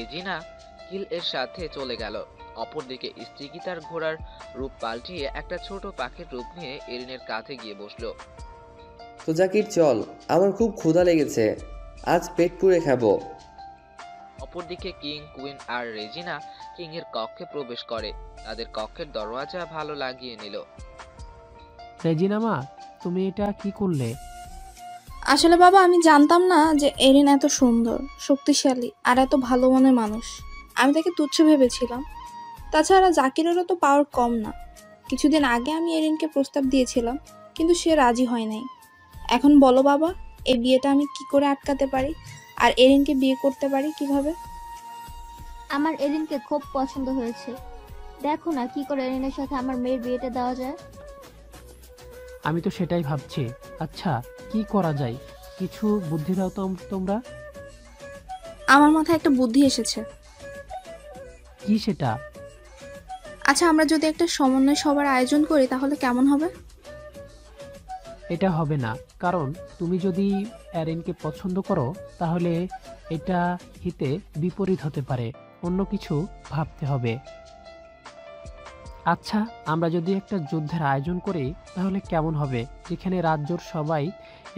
রেজিনা কিল এর সাথে চলে গেল। অপরদিকে স্টিকি তার ঘোড়ার রূপ পাল্টিয়ে একটা ছোট পাখির রূপ নিয়ে এরিনের কাঁধে গিয়ে বসলো। তো জাকির চল, আমার খুব ক্ষুধা লেগেছে, আজ পেট পুড়ে খাবো। অপরদিকে কিং, কুইন আর রেজিনা কিং এর কক্ষে প্রবেশ করে। তাদের কক্ষের দরওয়াজা ভালো লাগিয়ে নিল। রেজিনা মা, তুমি এটা কি করলে? আসলে বাবা, আমি জানতাম না যে এরিন এত সুন্দর, শক্তিশালী আর এত ভালো মনের মানুষ। আমি তাকে তুচ্ছ ভেবেছিলাম। তাছাড়া জাকিরেরও তো পাওয়ার কম না। কিছুদিন আগে আমি এরিনকে প্রস্তাব দিয়েছিলাম, কিন্তু সে রাজি হয় নাই। এখন বলো বাবা, এই বিয়েটা আমি কি করে আটকাতে পারি, আর এরিনকে বিয়ে করতে পারি কিভাবে? আমার এরিনকে খুব পছন্দ হয়েছে। দেখো না কি করে এরিনের সাথে আমার মেয়ের বিয়েটা দেওয়া যায়। আমি তো সেটাই ভাবছি। আচ্ছা, কি করা যায়? কিছু বুদ্ধি দাও তো তোমরা। আমার মাথায় একটা বুদ্ধি এসেছে। কি সেটা? আচ্ছা, আমরা যদি একটা সমন্বয় সভার আয়োজন করি তাহলে কেমন হবে? এটা হবে না, কারণ তুমি যদি অ্যারেনকে পছন্দ করো তাহলে এটা হিতে বিপরীত হতে পারে। অন্য কিছু ভাবতে হবে। আচ্ছা, আমরা যদি একটা যুদ্ধের আয়োজন করি তাহলে কেমন হবে, যেখানে রাজ্যর সবাই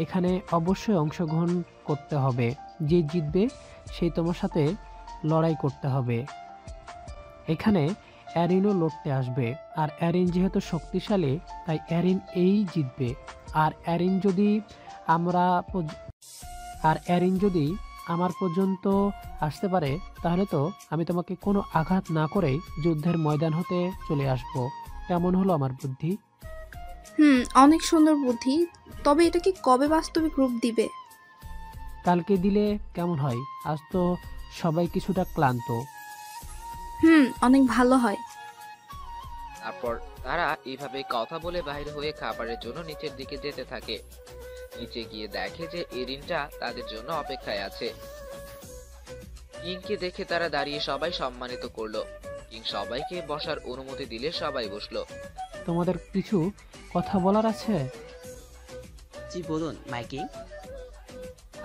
এখানে অবশ্যই অংশগ্রহণ করতে হবে। যে জিতবে সেই তোমার সাথে লড়াই করতে হবে। এখানে অ্যারিনও লড়তে আসবে, আর অ্যারিন যেহেতু শক্তিশালী তাই অ্যারিন এই জিতবে। আর অ্যারিন যদি আমরা আর অ্যারিন যদি আমার পর্যন্ত আসতে পারে তাহলে তো আমি তোমাকে কোনো আঘাত না করেই যুদ্ধের ময়দান হতে চলে আসব। কেমন হলো আমার বুদ্ধি? অনেক সুন্দর বুদ্ধি। তবে এটাকে কবে বাস্তবিক রূপ দিবে? কালকে দিলে কেমন হয়? আজ তো সবাই কিছুটা ক্লান্ত। অনেক ভালো হয়। তারপর তারা এইভাবে কথা বলে বাইরে হয়ে খাবারের জন্য নিচের দিকে যেতে থাকে। নিচে গিয়ে দেখে যে এরিনটা তাদের জন্য অপেক্ষায় আছে। কিংকে দেখে তারা দাঁড়িয়ে সবাই সম্মানিত করলো। কিং সবাইকে বসার অনুমতি দিলে সবাই বসলো। তোমাদের কিছু কথা বলার আছে? জি বলুন মাইকি।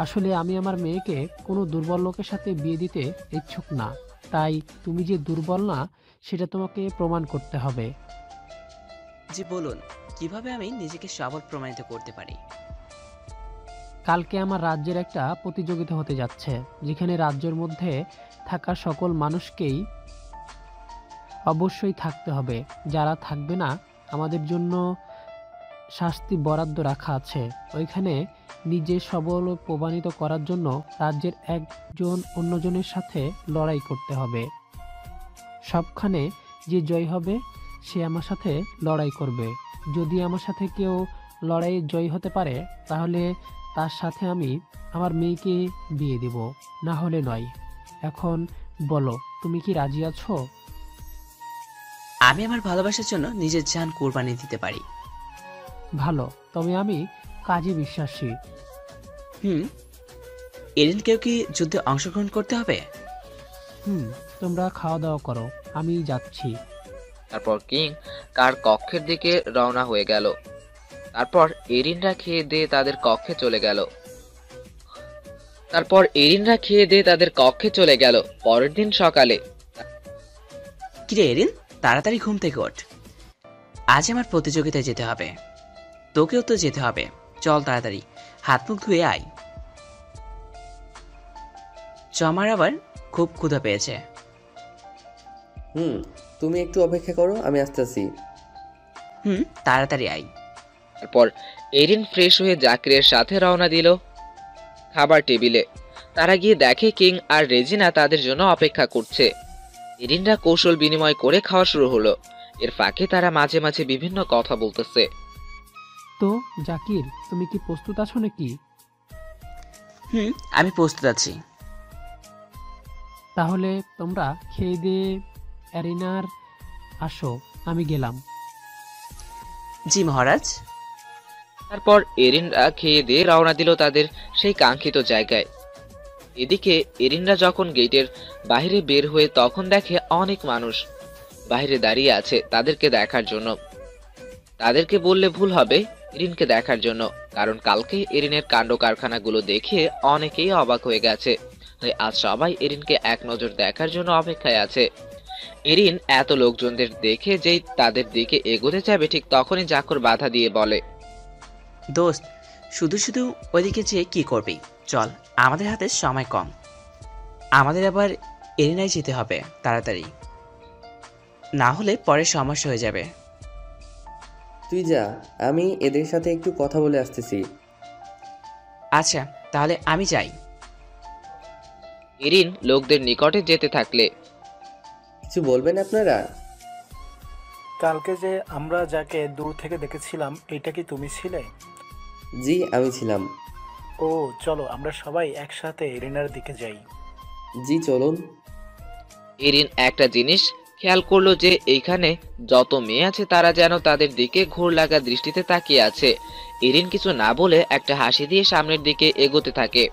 আসলে আমি আমার মেয়েকে কোনো দুর্বল লোকের সাথে বিয়ে দিতে ইচ্ছুক না। তাই তুমি যে দুর্বল না সেটা তোমাকে প্রমাণ করতে হবে। জি বলুন, কিভাবে আমি নিজেকে সবল প্রমাণিত করতে পারি? কালকে আমার রাজ্যের একটা প্রতিযোগিতা হতে যাচ্ছে, যেখানে রাজ্যের মধ্যে থাকা সকল মানুষকেই অবশ্যই থাকতে হবে। যারা থাকবে না আমাদের জন্য শাস্তি বরাদ্দ রাখা আছে। ওইখানে নিজে সবল প্রমাণিত করার জন্য রাজ্যের একজন অন্যজনের সাথে লড়াই করতে হবে। সবখানে যে জয় হবে সে আমার সাথে লড়াই করবে। যদি আমার সাথে কেউ লড়াইয়ে জয়ী হতে পারে তাহলে তার সাথে আমি আমার মেয়েকে বিয়ে দেব, না হলে নয়। এখন বলো, তুমি কি রাজি আছো? আমি আমার ভালোবাসার জন্য নিজের জান কোরবানি দিতে পারি। ভালো, তবে আমি কাজে বিশ্বাসী। এরিনকেও কি যুদ্ধে অংশগ্রহণ করতে হবে? তোমরা খাওয়া দাওয়া করো, আমি যাচ্ছি। তারপর কিং কার কক্ষের দিকে রওনা হয়ে গেল। তারপর এরিনরা খেয়ে দিয়ে তাদের কক্ষে চলে গেল। পরের দিন সকালে কিরে এরিন, তাড়াতাড়ি ঘুম থেকে ওঠ। আজ আমার প্রতিযোগিতায় যেতে হবে। তোকেও তো যেতে হবে। চল তাড়াতাড়ি হাত মুখ ধুয়ে আয়। আমার আবার খুব ক্ষুধা পেয়েছে। তুমি একটু অপেক্ষা করো, আমি আসতেছি। তাড়াতাড়ি আয়। তারপর এরিন ফ্রেশ হয়ে জাকিরের সাথে রওনা দিল খাবার টেবিলে। তারা গিয়ে দেখে কিং আর রেজিনা তাদের জন্য অপেক্ষা করছে। এরিনরা কৌশল বিনিময় করে খাওয়া শুরু হলো। এর ফাঁকে তারা মাঝে মাঝে বিভিন্ন কথা বলতেছে। তো জাকির, তুমি কি প্রস্তুত আছো নাকি? আমি প্রস্তুত আছি। তাহলে তোমরা খেয়ে দিয়ে অ্যারিনার আসো, আমি গেলাম। জি মহারাজ। তারপর এরিনরা খেয়ে দিয়ে রওনা দিল তাদের সেই কাঙ্ক্ষিত জায়গায়। এদিকে এরিনরা যখন গেটের বাইরে বের হয়ে তখন দেখে অনেক মানুষ বাইরে দাঁড়িয়ে আছে তাদেরকে দেখার জন্য। তাদেরকে বললে ভুল হবে, এরিনকে দেখার জন্য, কারণ কালকে এরিনের কাণ্ড কারখানাগুলো দেখে অনেকেই অবাক হয়ে গেছে। তাই আজ সবাই এরিনকে এক নজর দেখার জন্য অপেক্ষায় আছে। এরিন এত লোকজনদের দেখে যেই তাদের দিকে এগোতে যাবে ঠিক তখনই জাকর বাধা দিয়ে বলে, দোস্ত, শুধু শুধু ওইদিকে যেয়ে কি করবি? চল, আমাদের হাতে সময় কম। আমাদের আবার এরিনায় যেতে হবে তাড়াতাড়ি, না হলে পরে সমস্যা হয়ে যাবে। তুই যা, আমি এদের সাথে একটু কথা বলে আসতেছি। আচ্ছা, তাহলে আমি যাই। এরিন লোকদের নিকটে যেতে থাকলে, কিছু বলবেন আপনারা? কালকে যে আমরা যাকে দূর থেকে দেখেছিলাম, এটা কি তুমি ছিলে? জি, আমি ছিলাম। ও, চলো আমরা সবাই একসাথে এরিনার দিকে যাই। জি, চলুন। এরিন একটা জিনিস খেয়াল করলো যে এইখানে যত মেয়ে আছে তারা যেন তাদের দিকে ঘোর লাগা দৃষ্টিতে তাকিয়ে আছে। এরিন কিছু না বলে একটা হাসি দিয়ে সামনের দিকে এগোতে থাকে।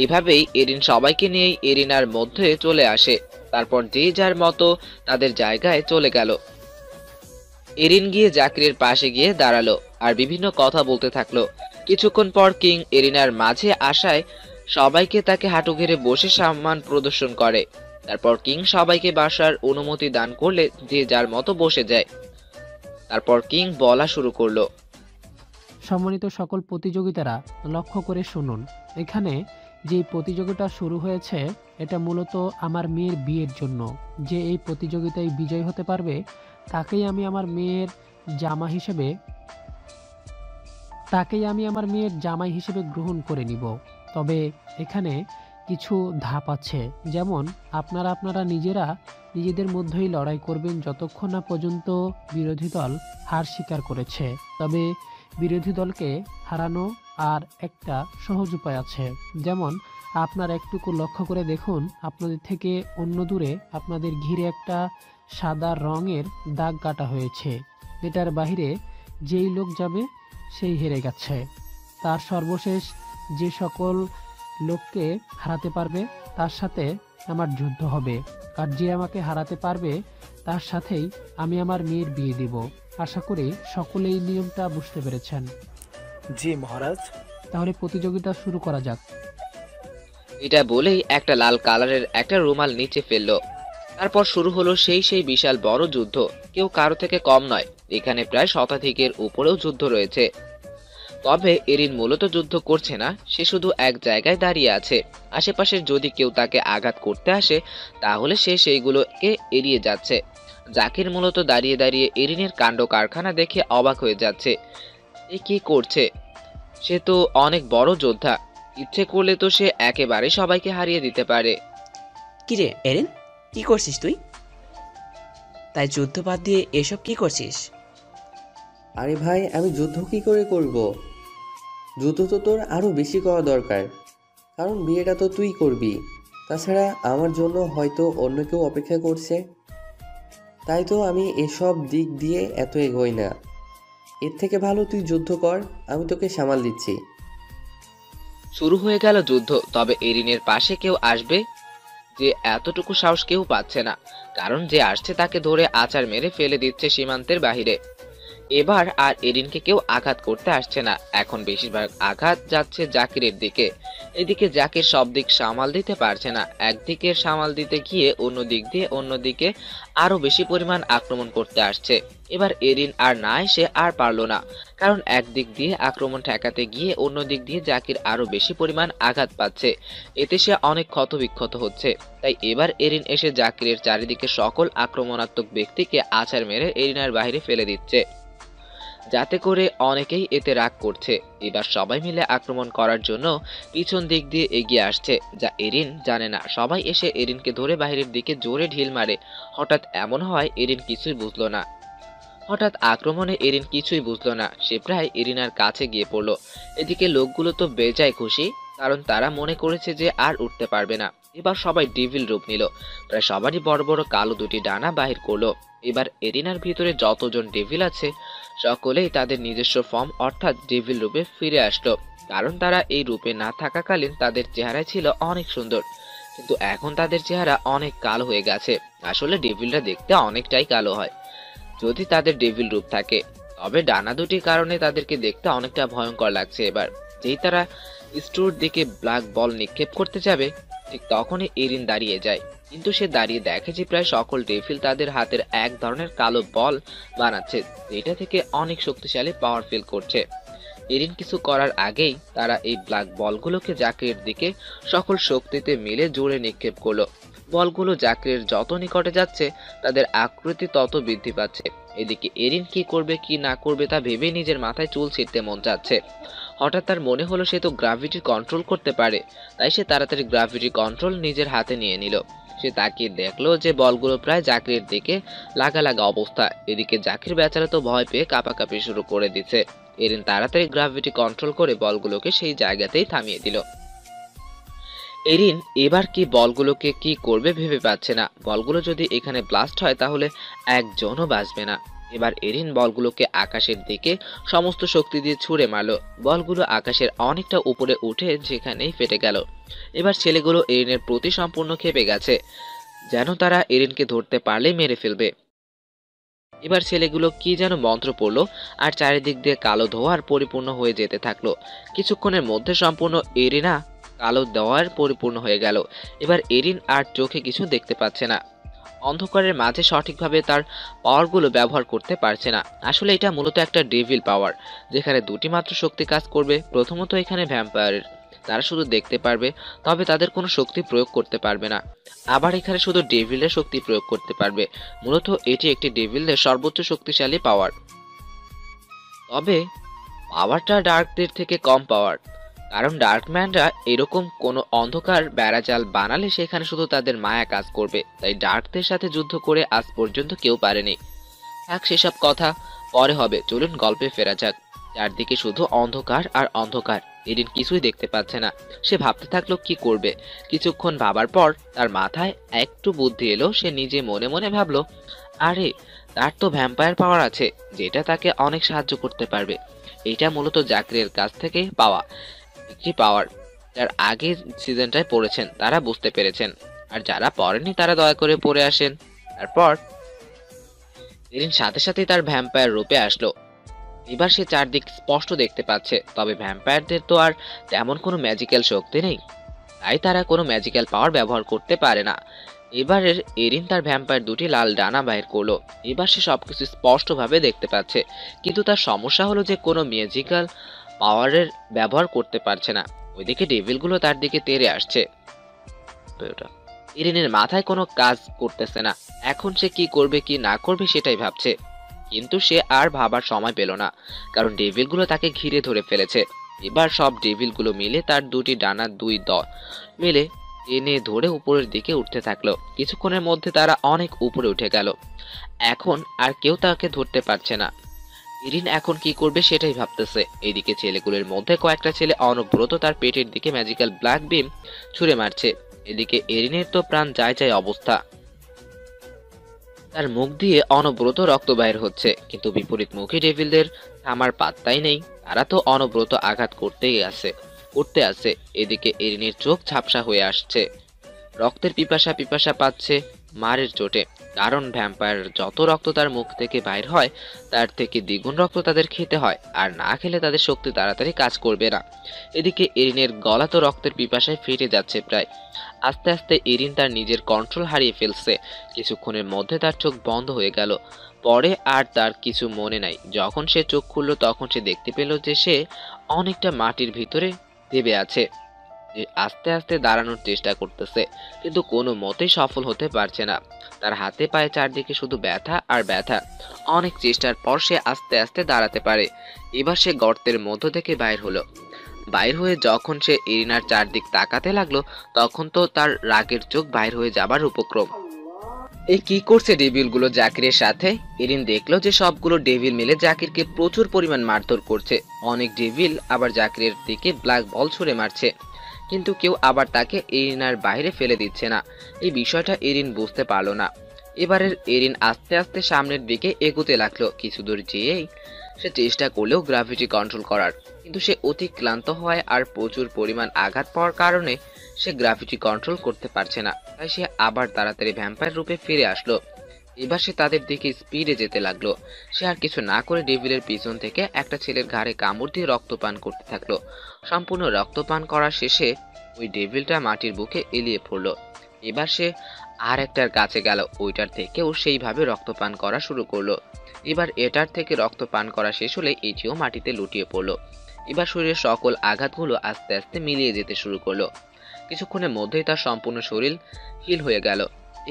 এভাবেই এরিন সবাইকে নিয়েই এরিনার মধ্যে চলে আসে। তারপর যে যার মতো তাদের জায়গায় চলে গেল। এরিন গিয়ে জাকিরের পাশে গিয়ে দাঁড়ালো আর বিভিন্ন কথা বলতে থাকলো। কিছুক্ষণ পর কিং এরিনার মাঝে আসায় সবাইকে তাকে হাঁটু ঘেরে বসে সম্মান প্রদর্শন করে। তারপর কিং সবাইকে বসার অনুমতি দান করলে যে যার মতো বসে যায়। তারপর কিং বলা শুরু করলো, সম্মানিত সকল প্রতিযোগিতারা লক্ষ্য করে শুনুন। এখানে যে প্রতিযোগিতা শুরু হয়েছে এটা মূলত আমার মেয়ের বিয়ের জন্য। যে এই প্রতিযোগিতায় বিজয়ী হতে পারবে তাকেই আমি আমার মেয়ের জামাই হিসেবে গ্রহণ করে নিব। তবে এখানে কিছু ধাপ আছে, যেমন আপনারা নিজেদের মধ্যেই লড়াই করবেন যতক্ষণ না পর্যন্ত বিরোধী দল হার স্বীকার করেছে। তবে বিরোধী দলকে হারানো আর একটা সহজ উপায় আছে, যেমন আপনার একটুকু লক্ষ্য করে দেখুন, আপনাদের থেকে অন্য দূরে আপনাদের ঘিরে একটা সাদা রঙের দাগ কাটা হয়েছে। এটার বাইরে যেই লোক যাবে সেই হেরে গেছে। তার সর্বশেষ যে সকল লোককে হারাতে পারবে তার সাথে আমার যুদ্ধ হবে, আর যে আমাকে হারাতে পারবে তার সাথেই আমি আমার মেয়ের বিয়ে দিব। আশা করি সকলেই নিয়মটা বুঝতে পেরেছেন। জি মহারাজ। তাহলে প্রতিযোগিতা শুরু করা যাক। এটা বলেই একটা লাল কালারের একটা রুমাল নিচে ফেললো। তারপর শুরু হলো সেই বিশাল বড় যুদ্ধ। কেউ কারো থেকে কম নয়। এখানে প্রায় শতাধিকের উপরেও যুদ্ধ রয়েছে। তবে এরিন মূলত যুদ্ধ করছে না, সে শুধু এক জায়গায় দাঁড়িয়ে আছে। আশেপাশের যদি কেউ তাকে আঘাত করতে আসে তাহলে সে সেইগুলোকে এড়িয়ে যাচ্ছে। জাকির মূলত দাঁড়িয়ে দাঁড়িয়ে এরিনের কাণ্ড কারখানা দেখে অবাক হয়ে যাচ্ছে। এ কি করছে? সে তো অনেক বড় যোদ্ধা, ইচ্ছে করলে তো সে একেবারে সবাইকে হারিয়ে দিতে পারে। কিরে এরিন, কি করছিস তুই? তাই যুদ্ধ বাদ দিয়ে এসব কি করছিস? আরে ভাই, আমি যুদ্ধ কি করে করব? যুদ্ধ তো তোর আরও বেশি করা দরকার, কারণ বিয়েটা তো তুই করবি। তাছাড়া আমার জন্য হয়তো অন্য কেউ অপেক্ষা করছে। তাই তো আমি এসব দিক দিয়ে এত এগোই না। এর থেকে ভালো তুই যুদ্ধ কর, আমি তোকে সামাল দিচ্ছি। শুরু হয়ে গেল যুদ্ধ। তবে এরিনের পাশে কেউ আসবে যে এতটুকু সাহস কেউ পাচ্ছে না, কারণ যে আসছে তাকে ধরে আছাড় মেরে ফেলে দিচ্ছে সীমান্তের বাহিরে। এবার আর এরিনকে কেউ আঘাত করতে আসছে না। এখন বেশিরভাগ আঘাত যাচ্ছে জাকিরের দিকে। এদিকে জাকির সব দিক সামাল দিতে পারছে না। একদিকে সামাল দিতে গিয়ে অন্যদিকে আরো বেশি পরিমাণ আক্রমণ করতে আসছে। এবার এরিন আর না এসে আর পারলো না, কারণ একদিক দিয়ে আক্রমণ ঠেকাতে গিয়ে অন্য দিক দিয়ে জাকির আরো বেশি পরিমাণ আঘাত পাচ্ছে। এতে সে অনেক ক্ষতবিক্ষত হচ্ছে। তাই এবার এরিন এসে জাকিরের চারিদিকে সকল আক্রমণাত্মক ব্যক্তিকে আছাড় মেরে এরিনার বাইরে ফেলে দিচ্ছে, যাতে করে অনেকেই এতে রাগ করছে। এবার সবাই মিলে আক্রমণ করার জন্য পিছন দিক দিয়ে এগিয়ে আসছে, যা এরিন জানে না। সবাই এসে এরিনকে ধরে বাইরের দিকে জোরে ঢিল মারে। হঠাৎ এমন হয় এরিন কিছুই বুঝলো না। সে প্রায় এরিনার কাছে গিয়ে পড়লো। এদিকে লোকগুলো তো বেজায় খুশি, কারণ তারা মনে করেছে যে আর উঠতে পারবে না। এবার সবাই ডেভিল রূপ নিল। প্রায় সবারই বড় বড় কালো দুটি ডানা বাহির করলো। এবার এরিনার ভিতরে যতজন ডেভিল আছে সকলেই তাদের নিজস্ব ফর্ম অর্থাৎ ডেভিল রূপে ফিরে আসলো, কারণ তারা এই রূপে না থাকাকালীন তাদের চেহারা ছিল অনেক সুন্দর, কিন্তু এখন তাদের চেহারা অনেক কালো হয়ে গেছে। আসলে ডেভিলরা দেখতে অনেকটাই কালো হয় যদি তাদের ডেভিল রূপ থাকে। তবে ডানা দুটির কারণে তাদেরকে দেখতে অনেকটা ভয়ঙ্কর লাগছে। এবার যেই তারা স্টোর দিকে ব্ল্যাক বল নিক্ষেপ করতে যাবে ঠিক তখনই এরিন দাঁড়িয়ে যায়, কিন্তু সে দাঁড়িয়ে দেখে যে প্রায় সকল ডেভিল তাদের হাতের এক ধরনের কালো বল বানাচ্ছে, যেটা থেকে অনেক শক্তিশালী পাওয়ার ফিল করছে। এরিন কিছু করার আগেই তারা এই ব্ল্যাক বলগুলোকে জাকিরের দিকে সকল শক্তিতে মিলে জোরে নিক্ষেপ করলো। বলগুলো জাকিরের যত নিকটে যাচ্ছে তাদের আকৃতি তত বৃদ্ধি পাচ্ছে। এদিকে এরিন কি করবে কি না করবে তা ভেবে নিজের মাথায় চুল ছিঁড়তে মন চাচ্ছে। হঠাৎ তার মনে হলো সে তো গ্র্যাভিটি কন্ট্রোল করতে পারে, তাই সে তাড়াতাড়ি গ্র্যাভিটি কন্ট্রোল নিজের হাতে নিয়ে নিল। সে তাকিয়ে দেখলো যে বলগুলো প্রায় জাকিরের দিকে লাগা লাগা অবস্থা। এদিকে জাকির বেচারা তো ভয় পেয়ে কাঁপাকাঁপি শুরু করে দিচ্ছে। এরিন তাড়াতাড়ি গ্র্যাভিটি কন্ট্রোল করে বলগুলোকে সেই জায়গাতেই থামিয়ে দিল। এরিন এবার কি বলগুলোকে কি করবে ভেবে পাচ্ছে না। বলগুলো যদি এখানে ব্লাস্ট হয় তাহলে একজনও বাঁচবে না। এবার এরিন বলগুলোকে আকাশের দিকে সমস্ত শক্তি দিয়ে ছুঁড়ে মারলো। বলগুলো আকাশের অনেকটা উপরে উঠে যেখানেই ফেটে গেল। এবার ছেলেগুলো এরিনের প্রতি সম্পূর্ণ ক্ষেপে গেছে, যেন তারা এরিনকে ধরতে পারলেই মেরে ফেলবে। এবার ছেলেগুলো কি যেন মন্ত্র পড়লো আর চারিদিক দিয়ে কালো ধোঁয়ার পরিপূর্ণ হয়ে যেতে থাকলো। কিছুক্ষণের মধ্যে সম্পূর্ণ এরিনা কালো দেওয়ার পরিপূর্ণ হয়ে গেল। এবার এরিন আর চোখে কিছু দেখতে পাচ্ছে না, অন্ধকারের মাঝে সঠিকভাবে তার পাওয়ারগুলো ব্যবহার করতে পারছে না। আসলে এটা মূলত একটা ডেভিল পাওয়ার, যেখানে দুটি মাত্র শক্তি কাজ করবে। প্রথমত এখানে ভ্যাম্পায়ারের, তারা শুধু দেখতে পারবে, তবে তাদের কোনো শক্তি প্রয়োগ করতে পারবে না। আবার এখানে শুধু ডেভিলের শক্তি প্রয়োগ করতে পারবে। মূলত এটি একটি ডেভিলের সর্বোচ্চ শক্তিশালী পাওয়ার, তবে পাওয়ারটা ডার্কদের থেকে কম পাওয়ার, কারণ ডার্কম্যানরা এরকম কোনো অন্ধকার বেড়াজাল বানালে সেখানে শুধু তাদের মায়া কাজ করবে। তাই ডার্কদের সাথে যুদ্ধ করে আজ পর্যন্ত কেউ পারেনি। থাক সেসব কথা, পরে হবে। চলুন গল্পে ফেরা যাক। চারদিকে শুধু অন্ধকার আর অন্ধকার। এরিন কিছুই দেখতে পাচ্ছে না। সে ভাবতে থাকলো কি করবে। কিছুক্ষণ ভাবার পর তার মাথায় একটু বুদ্ধি এলো। সে নিজে মনে মনে ভাবলো, আরে তার তো ভ্যাম্পায়ার পাওয়ার আছে, যেটা তাকে অনেক সাহায্য করতে পারবে। এটা মূলত জাকিরের কাছ থেকে পাওয়া একটি পাওয়ার। যার আগে সিজনটায় পড়েছেন তারা বুঝতে পেরেছেন, আর যারা পড়েননি তারা দয়া করে পড়ে আসেন। তারপর এরিন সাথে সাথেই তার ভ্যাম্পায়ার রূপে আসলো। এবার সে চারদিক স্পষ্ট দেখতে পাচ্ছে, তবে ভ্যাম্পায়ারদের তো আর তেমন কোনো ম্যাজিক্যাল শক্তি নেই, তাই তারা কোনো ম্যাজিক্যাল পাওয়ার ব্যবহার করতে পারে না। এবারের এরিন তার ভ্যাম্পায়ার দুটি লাল ডানা বাইর করলো। এবার সে সবকিছু স্পষ্টভাবে দেখতে পাচ্ছে, কিন্তু তার সমস্যা হলো যে কোনো ম্যাজিক্যাল পাওয়ারের ব্যবহার করতে পারছে না। ওইদিকে ডেভিলগুলো তার দিকে তেড়ে আসছে। এরিনের মাথায় কোনো কাজ করতেছে না। এখন সে কি করবে কি না করবে সেটাই ভাবছে, কিন্তু সে আর ভাবার সময় পেল না, কারণ ডেভিলগুলো তাকে ঘিরে ধরে ফেলেছে। এবার সব ডেভিলগুলো মিলে তার দুটি ডানা দুই দল মিলে টেনে ধরে উপরের দিকে উঠতে থাকলো। কিছুক্ষণের মধ্যে তারা অনেক উপরে উঠে গেল। এখন আর কেউ তাকে ধরতে পারছে না। এরিন এখন কি করবে সেটাই ভাবতেছে। এইদিকে ছেলেগুলোর মধ্যে কয়েকটা ছেলে অনবরত তার পেটের দিকে ম্যাজিক্যাল ব্ল্যাক বিম ছুঁড়ে মারছে। এদিকে এরিনের তো প্রাণ যায় যায় অবস্থা, তার মুখ দিয়ে অনবরত রক্ত বাইর হচ্ছে, কিন্তু বিপরীত মুখী ডেভিলদের থামার পাত্তাই নেই। তারা তো অনবরত আঘাত করতে আছে। এদিকে এরিনের চোখ ঝাপসা হয়ে আসছে, রক্তের পিপাসা পাচ্ছে মারের চোটে, কারণ ভ্যাম্পায়ার যত রক্ত তার মুখ থেকে বাইর হয় তার থেকে দ্বিগুণ রক্ত তাদের খেতে হয়, আর না খেলে তাদের শক্তি তাড়াতাড়ি কাজ করবে না। এদিকে এরিনের গলা তো রক্তের পিপাসায় ফেটে যাচ্ছে প্রায়। আস্তে আস্তে এরিন তার নিজের কন্ট্রোল হারিয়ে ফেলছে। কিছুক্ষণের মধ্যে তার চোখ বন্ধ হয়ে গেল। পরে আর তার কিছু মনে নাই। যখন সে চোখ খুলল তখন সে দেখতে পেল যে সে অনেকটা মাটির ভিতরে দেবে আছে। আস্তে আস্তে দাঁড়ানোর চেষ্টা করতেছে, কিন্তু কোনো মতেই সফল হতে পারছে না। তার হাতে পায়ে চারদিকে শুধু ব্যথা আর ব্যথা। অনেক চেষ্টার পর সে আস্তে আস্তে দাঁড়াতে পারে। এবার সে গর্তের মধ্য থেকে বাইর হয়ে যখন সে এরিনার চারদিক তাকাতে লাগলো তখন তো তার রাগের চোখ বাইর হয়ে যাবার উপক্রম। এই কি করছে ডেভিলগুলো জাকিরের সাথে? এরিন দেখলো যে সবগুলো ডেভিল মিলে জাকিরকে প্রচুর পরিমাণ মারধর করছে। অনেক ডেভিল আবার জাকিরের দিকে ব্ল্যাক বল ছুঁড়ে মারছে, কিন্তু কেউ আবার তাকে এরিনার বাইরে ফেলে দিচ্ছে না। এই বিষয়টা এরিন বুঝতে পারলো না। এবারের এরিন আস্তে আস্তে সামনের দিকে এগোতে লাগলো। কিছু দূর যেয়েই সে চেষ্টা করলেও গ্র্যাভিটি কন্ট্রোল করার, কিন্তু সে অতি ক্লান্ত হওয়ায় আর প্রচুর পরিমাণ আঘাত পাওয়ার কারণে সে গ্র্যাভিটি কন্ট্রোল করতে পারছে না। তাই সে আবার তাড়াতাড়ি ভ্যাম্পায়ার রূপে ফিরে আসলো। এবার সে তাদের দিকে স্পিডে যেতে লাগলো। সে আর কিছু না করে ডেভিলের পিছন থেকে একটা ছেলের ঘাড়ে কামড় দিয়ে রক্তপান করতে থাকলো। সম্পূর্ণ রক্তপান করার শেষে ওই ডেভিলটা মাটির বুকে এলিয়ে পড়লো। এবার সে আর একটার কাছে গেল, ওইটার থেকেও সেইভাবে রক্তপান করা শুরু করলো। এবার এটার থেকে রক্ত পান করা শেষ হলে এটিও মাটিতে লুটিয়ে পড়লো। এবার শরীরের সকল আঘাতগুলো আস্তে আস্তে মিলিয়ে যেতে শুরু করলো। কিছুক্ষণের মধ্যেই তার সম্পূর্ণ শরীর হিল হয়ে গেল।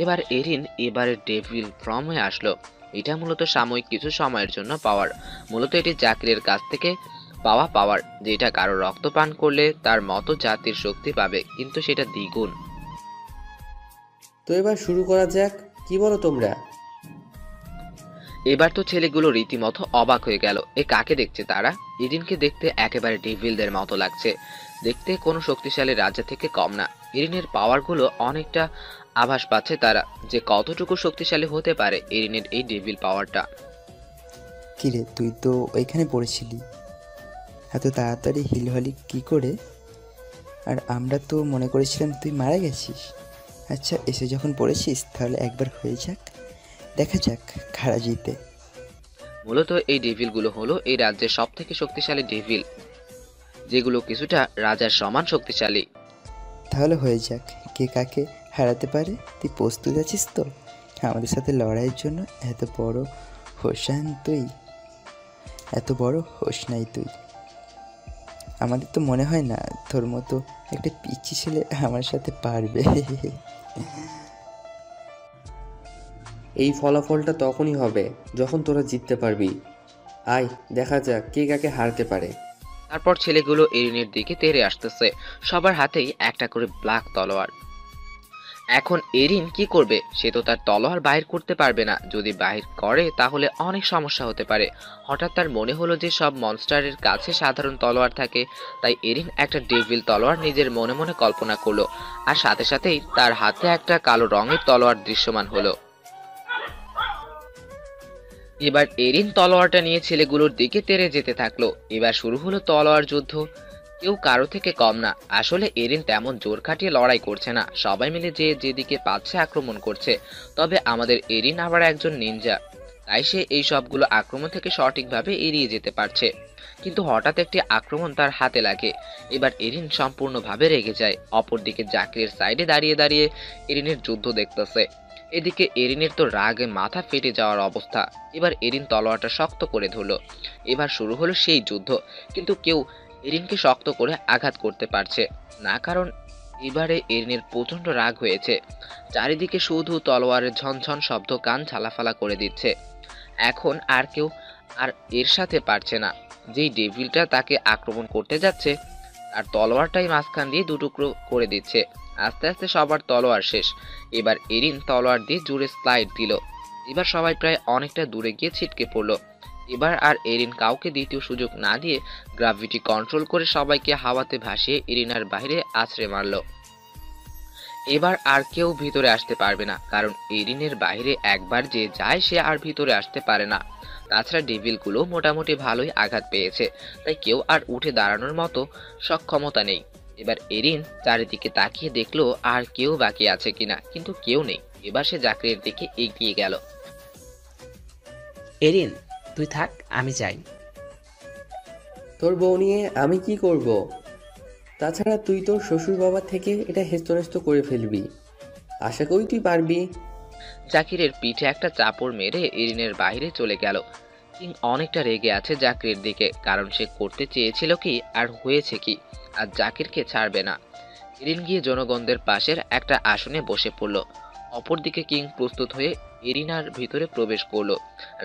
এবার এরিন এবারে ডেভিল ফর্মে আসলো। এটা মূলত সাময়িক কিছু সময়ের জন্য পাওয়ার। মূলত এটি জাকিরের কাছ থেকে পাওয়া পাওয়ার, যেটা কারো রক্ত পান করলে তার মতো জাতির শক্তি পাবে, কিন্তু সেটা দ্বিগুণ। তো এবার শুরু করা যাক, কি বলো তোমরা? এবার তো ছেলেগুলো রীতিমতো অবাক হয়ে গেল। এ কাকে দেখছে তারা? এরিনকে দেখতে একেবারে ডেভিলদের মতো লাগছে। দেখতে কোনো শক্তিশালী রাজা থেকে কম না। এরিনের পাওয়ারগুলো অনেকটা আভাস পাচ্ছে তারা, যে কতটুকু শক্তিশালী হতে পারে এরিনের এই ডেভিল পাওয়ারটা। কিরে, তুই তো ওইখানে পড়েছিলি, এত তাড়াতাড়ি হিল হলি কী করে? আর আমরা তো মনে করেছিলাম তুই মারা গেছিস। আচ্ছা, এসে যখন পড়েছিস তাহলে একবার হয়ে যাক, দেখা যাক খাড়া জিতে। মূলত এই ডেভিলগুলো হলো এই রাজ্যের সব থেকে শক্তিশালী ডেভিল, যেগুলো কিছুটা রাজার সমান শক্তিশালী। তাহলে হয়ে যাক, কে কাকে হারাতে পারে। তুই প্রস্তুত আছিস তো আমাদের সাথে লড়াইয়ের জন্য? এত বড় হোসান তুই, এত বড় হোস নাই তুই। আমাদের তো মনে হয় না তোর মতো একটা পিচ্চি ছেলে আমার সাথে পারবে। এই ফলাফলটা তখনই হবে যখন তোরা জিততে পারবি। আয় দেখা যাক কে কাকে হারতে পারে। তারপর ছেলেগুলো এরিনের দিকে তেড়ে আসতেছে, সবার হাতেই একটা করে ব্ল্যাক তলোয়ার। এখন এরিন কি করবে? সে তো তার তলোয়ার বাহির করতে পারবে না। যদি বাহির করে তাহলে অনেক সমস্যা হতে পারে। হঠাৎ তার মনে হলো যে সব মনস্টারের কাছে সাধারণ তলোয়ার থাকে, তাই এরিন একটা ডেভিল তলোয়ার নিজের মনে মনে কল্পনা করলো, আর সাথে সাথেই তার হাতে একটা কালো রঙের তলোয়ার দৃশ্যমান হলো। এবার এরিন তলোয়ারটা নিয়ে ছেলেগুলোর দিকে তেড়ে যেতে থাকলো। এবার শুরু হলো তলোয়ার যুদ্ধ। কেউ কারো থেকে কম না। আসলে এরিন তেমন জোর খাটিয়ে লড়াই করছে না, সবাই মিলে যে যেদিকে পাচ্ছে আক্রমণ করছে। তবে আমাদের এরিন আবার একজন নিনজা, তাই সে এই সবগুলো আক্রমণ থেকে সঠিকভাবে এড়িয়ে যেতে পারছে। কিন্তু হঠাৎ একটি আক্রমণ তার হাতে লাগে। এবার এরিন সম্পূর্ণভাবে রেগে যায়। অপরদিকে জাকিরের সাইডে দাঁড়িয়ে দাঁড়িয়ে এরিনের যুদ্ধ দেখতেছে। এদিকে এরিনের তো রাগে মাথা ফেটে যাওয়ার অবস্থা। এবার এরিন তলোয়ারটা শক্ত করে ধরলো। এবার শুরু হলো সেই যুদ্ধ, কিন্তু কেউ এরিনকে শক্ত করে আঘাত করতে পারছে না, কারণ এবারে এরিনের প্রচন্ড রাগ হয়েছে। চারিদিকে শুধু তলোয়ারের ঝনঝন শব্দ কান ঝালাফালা করে দিচ্ছে। এখন আর কেউ আর এর সাথে পারছে না। যেই ডেভিলটা তাকে আক্রমণ করতে যাচ্ছে তার তলোয়ারটাই মাঝখান দিয়ে দুটুকরো করে দিচ্ছে। আস্তে আস্তে সবার তলোয়ার শেষ। এবার এরিন তলোয়ার দিয়ে জুড়ে স্লাইড দিল। এবার সবাই প্রায় অনেকটা দূরে গিয়ে ছিটকে পড়লো। এবার আর এরিন কাউকে দ্বিতীয় সুযোগ না দিয়ে গ্র্যাভিটি কন্ট্রোল করে সবাইকে হাওয়াতে ভাসিয়ে এরিনার বাইরে আছড়ে মারল। এবার আর কেউ ভিতরে আসতে পারবে না, কারণ এরিনের বাইরে একবার যে যায় সে আর ভিতরে আসতে পারে না। তাছাড়া ডেভিলগুলো মোটামুটি ভালোই আঘাত পেয়েছে, তাই কেউ আর উঠে দাঁড়ানোর মতো সক্ষমতা নেই। এবার এরিন চারিদিকে তাকিয়ে দেখলো আর কেউ বাকি আছে কিনা, কিন্তু কেউ নেই। এবার সে জাকিরের দিকে এগিয়ে গেল। এরিন, তুই থাক, আমি যাই। তোর বউ নিয়ে আমি কি করব? তাছাড়া তুই তোর শ্বশুর বাবা থেকে এটা হেস্তনেস্ত করে ফেলবি। আশা করি তুই পারবি। জাকিরের পিঠে একটা চাপড় মেরে এরিনের বাইরে চলে গেল। কিং অনেকটা রেগে আছে জাকিরের দিকে, কারণ সে করতে চেয়েছিল কি আর হয়েছে কি, আর জাকিরকে ছাড়বে না। এরিন গিয়ে জনগণদের পাশের একটা আসনে বসে পড়ল। অপরদিকে কিং প্রস্তুত হয়ে এরিনার ভিতরে প্রবেশ করলো।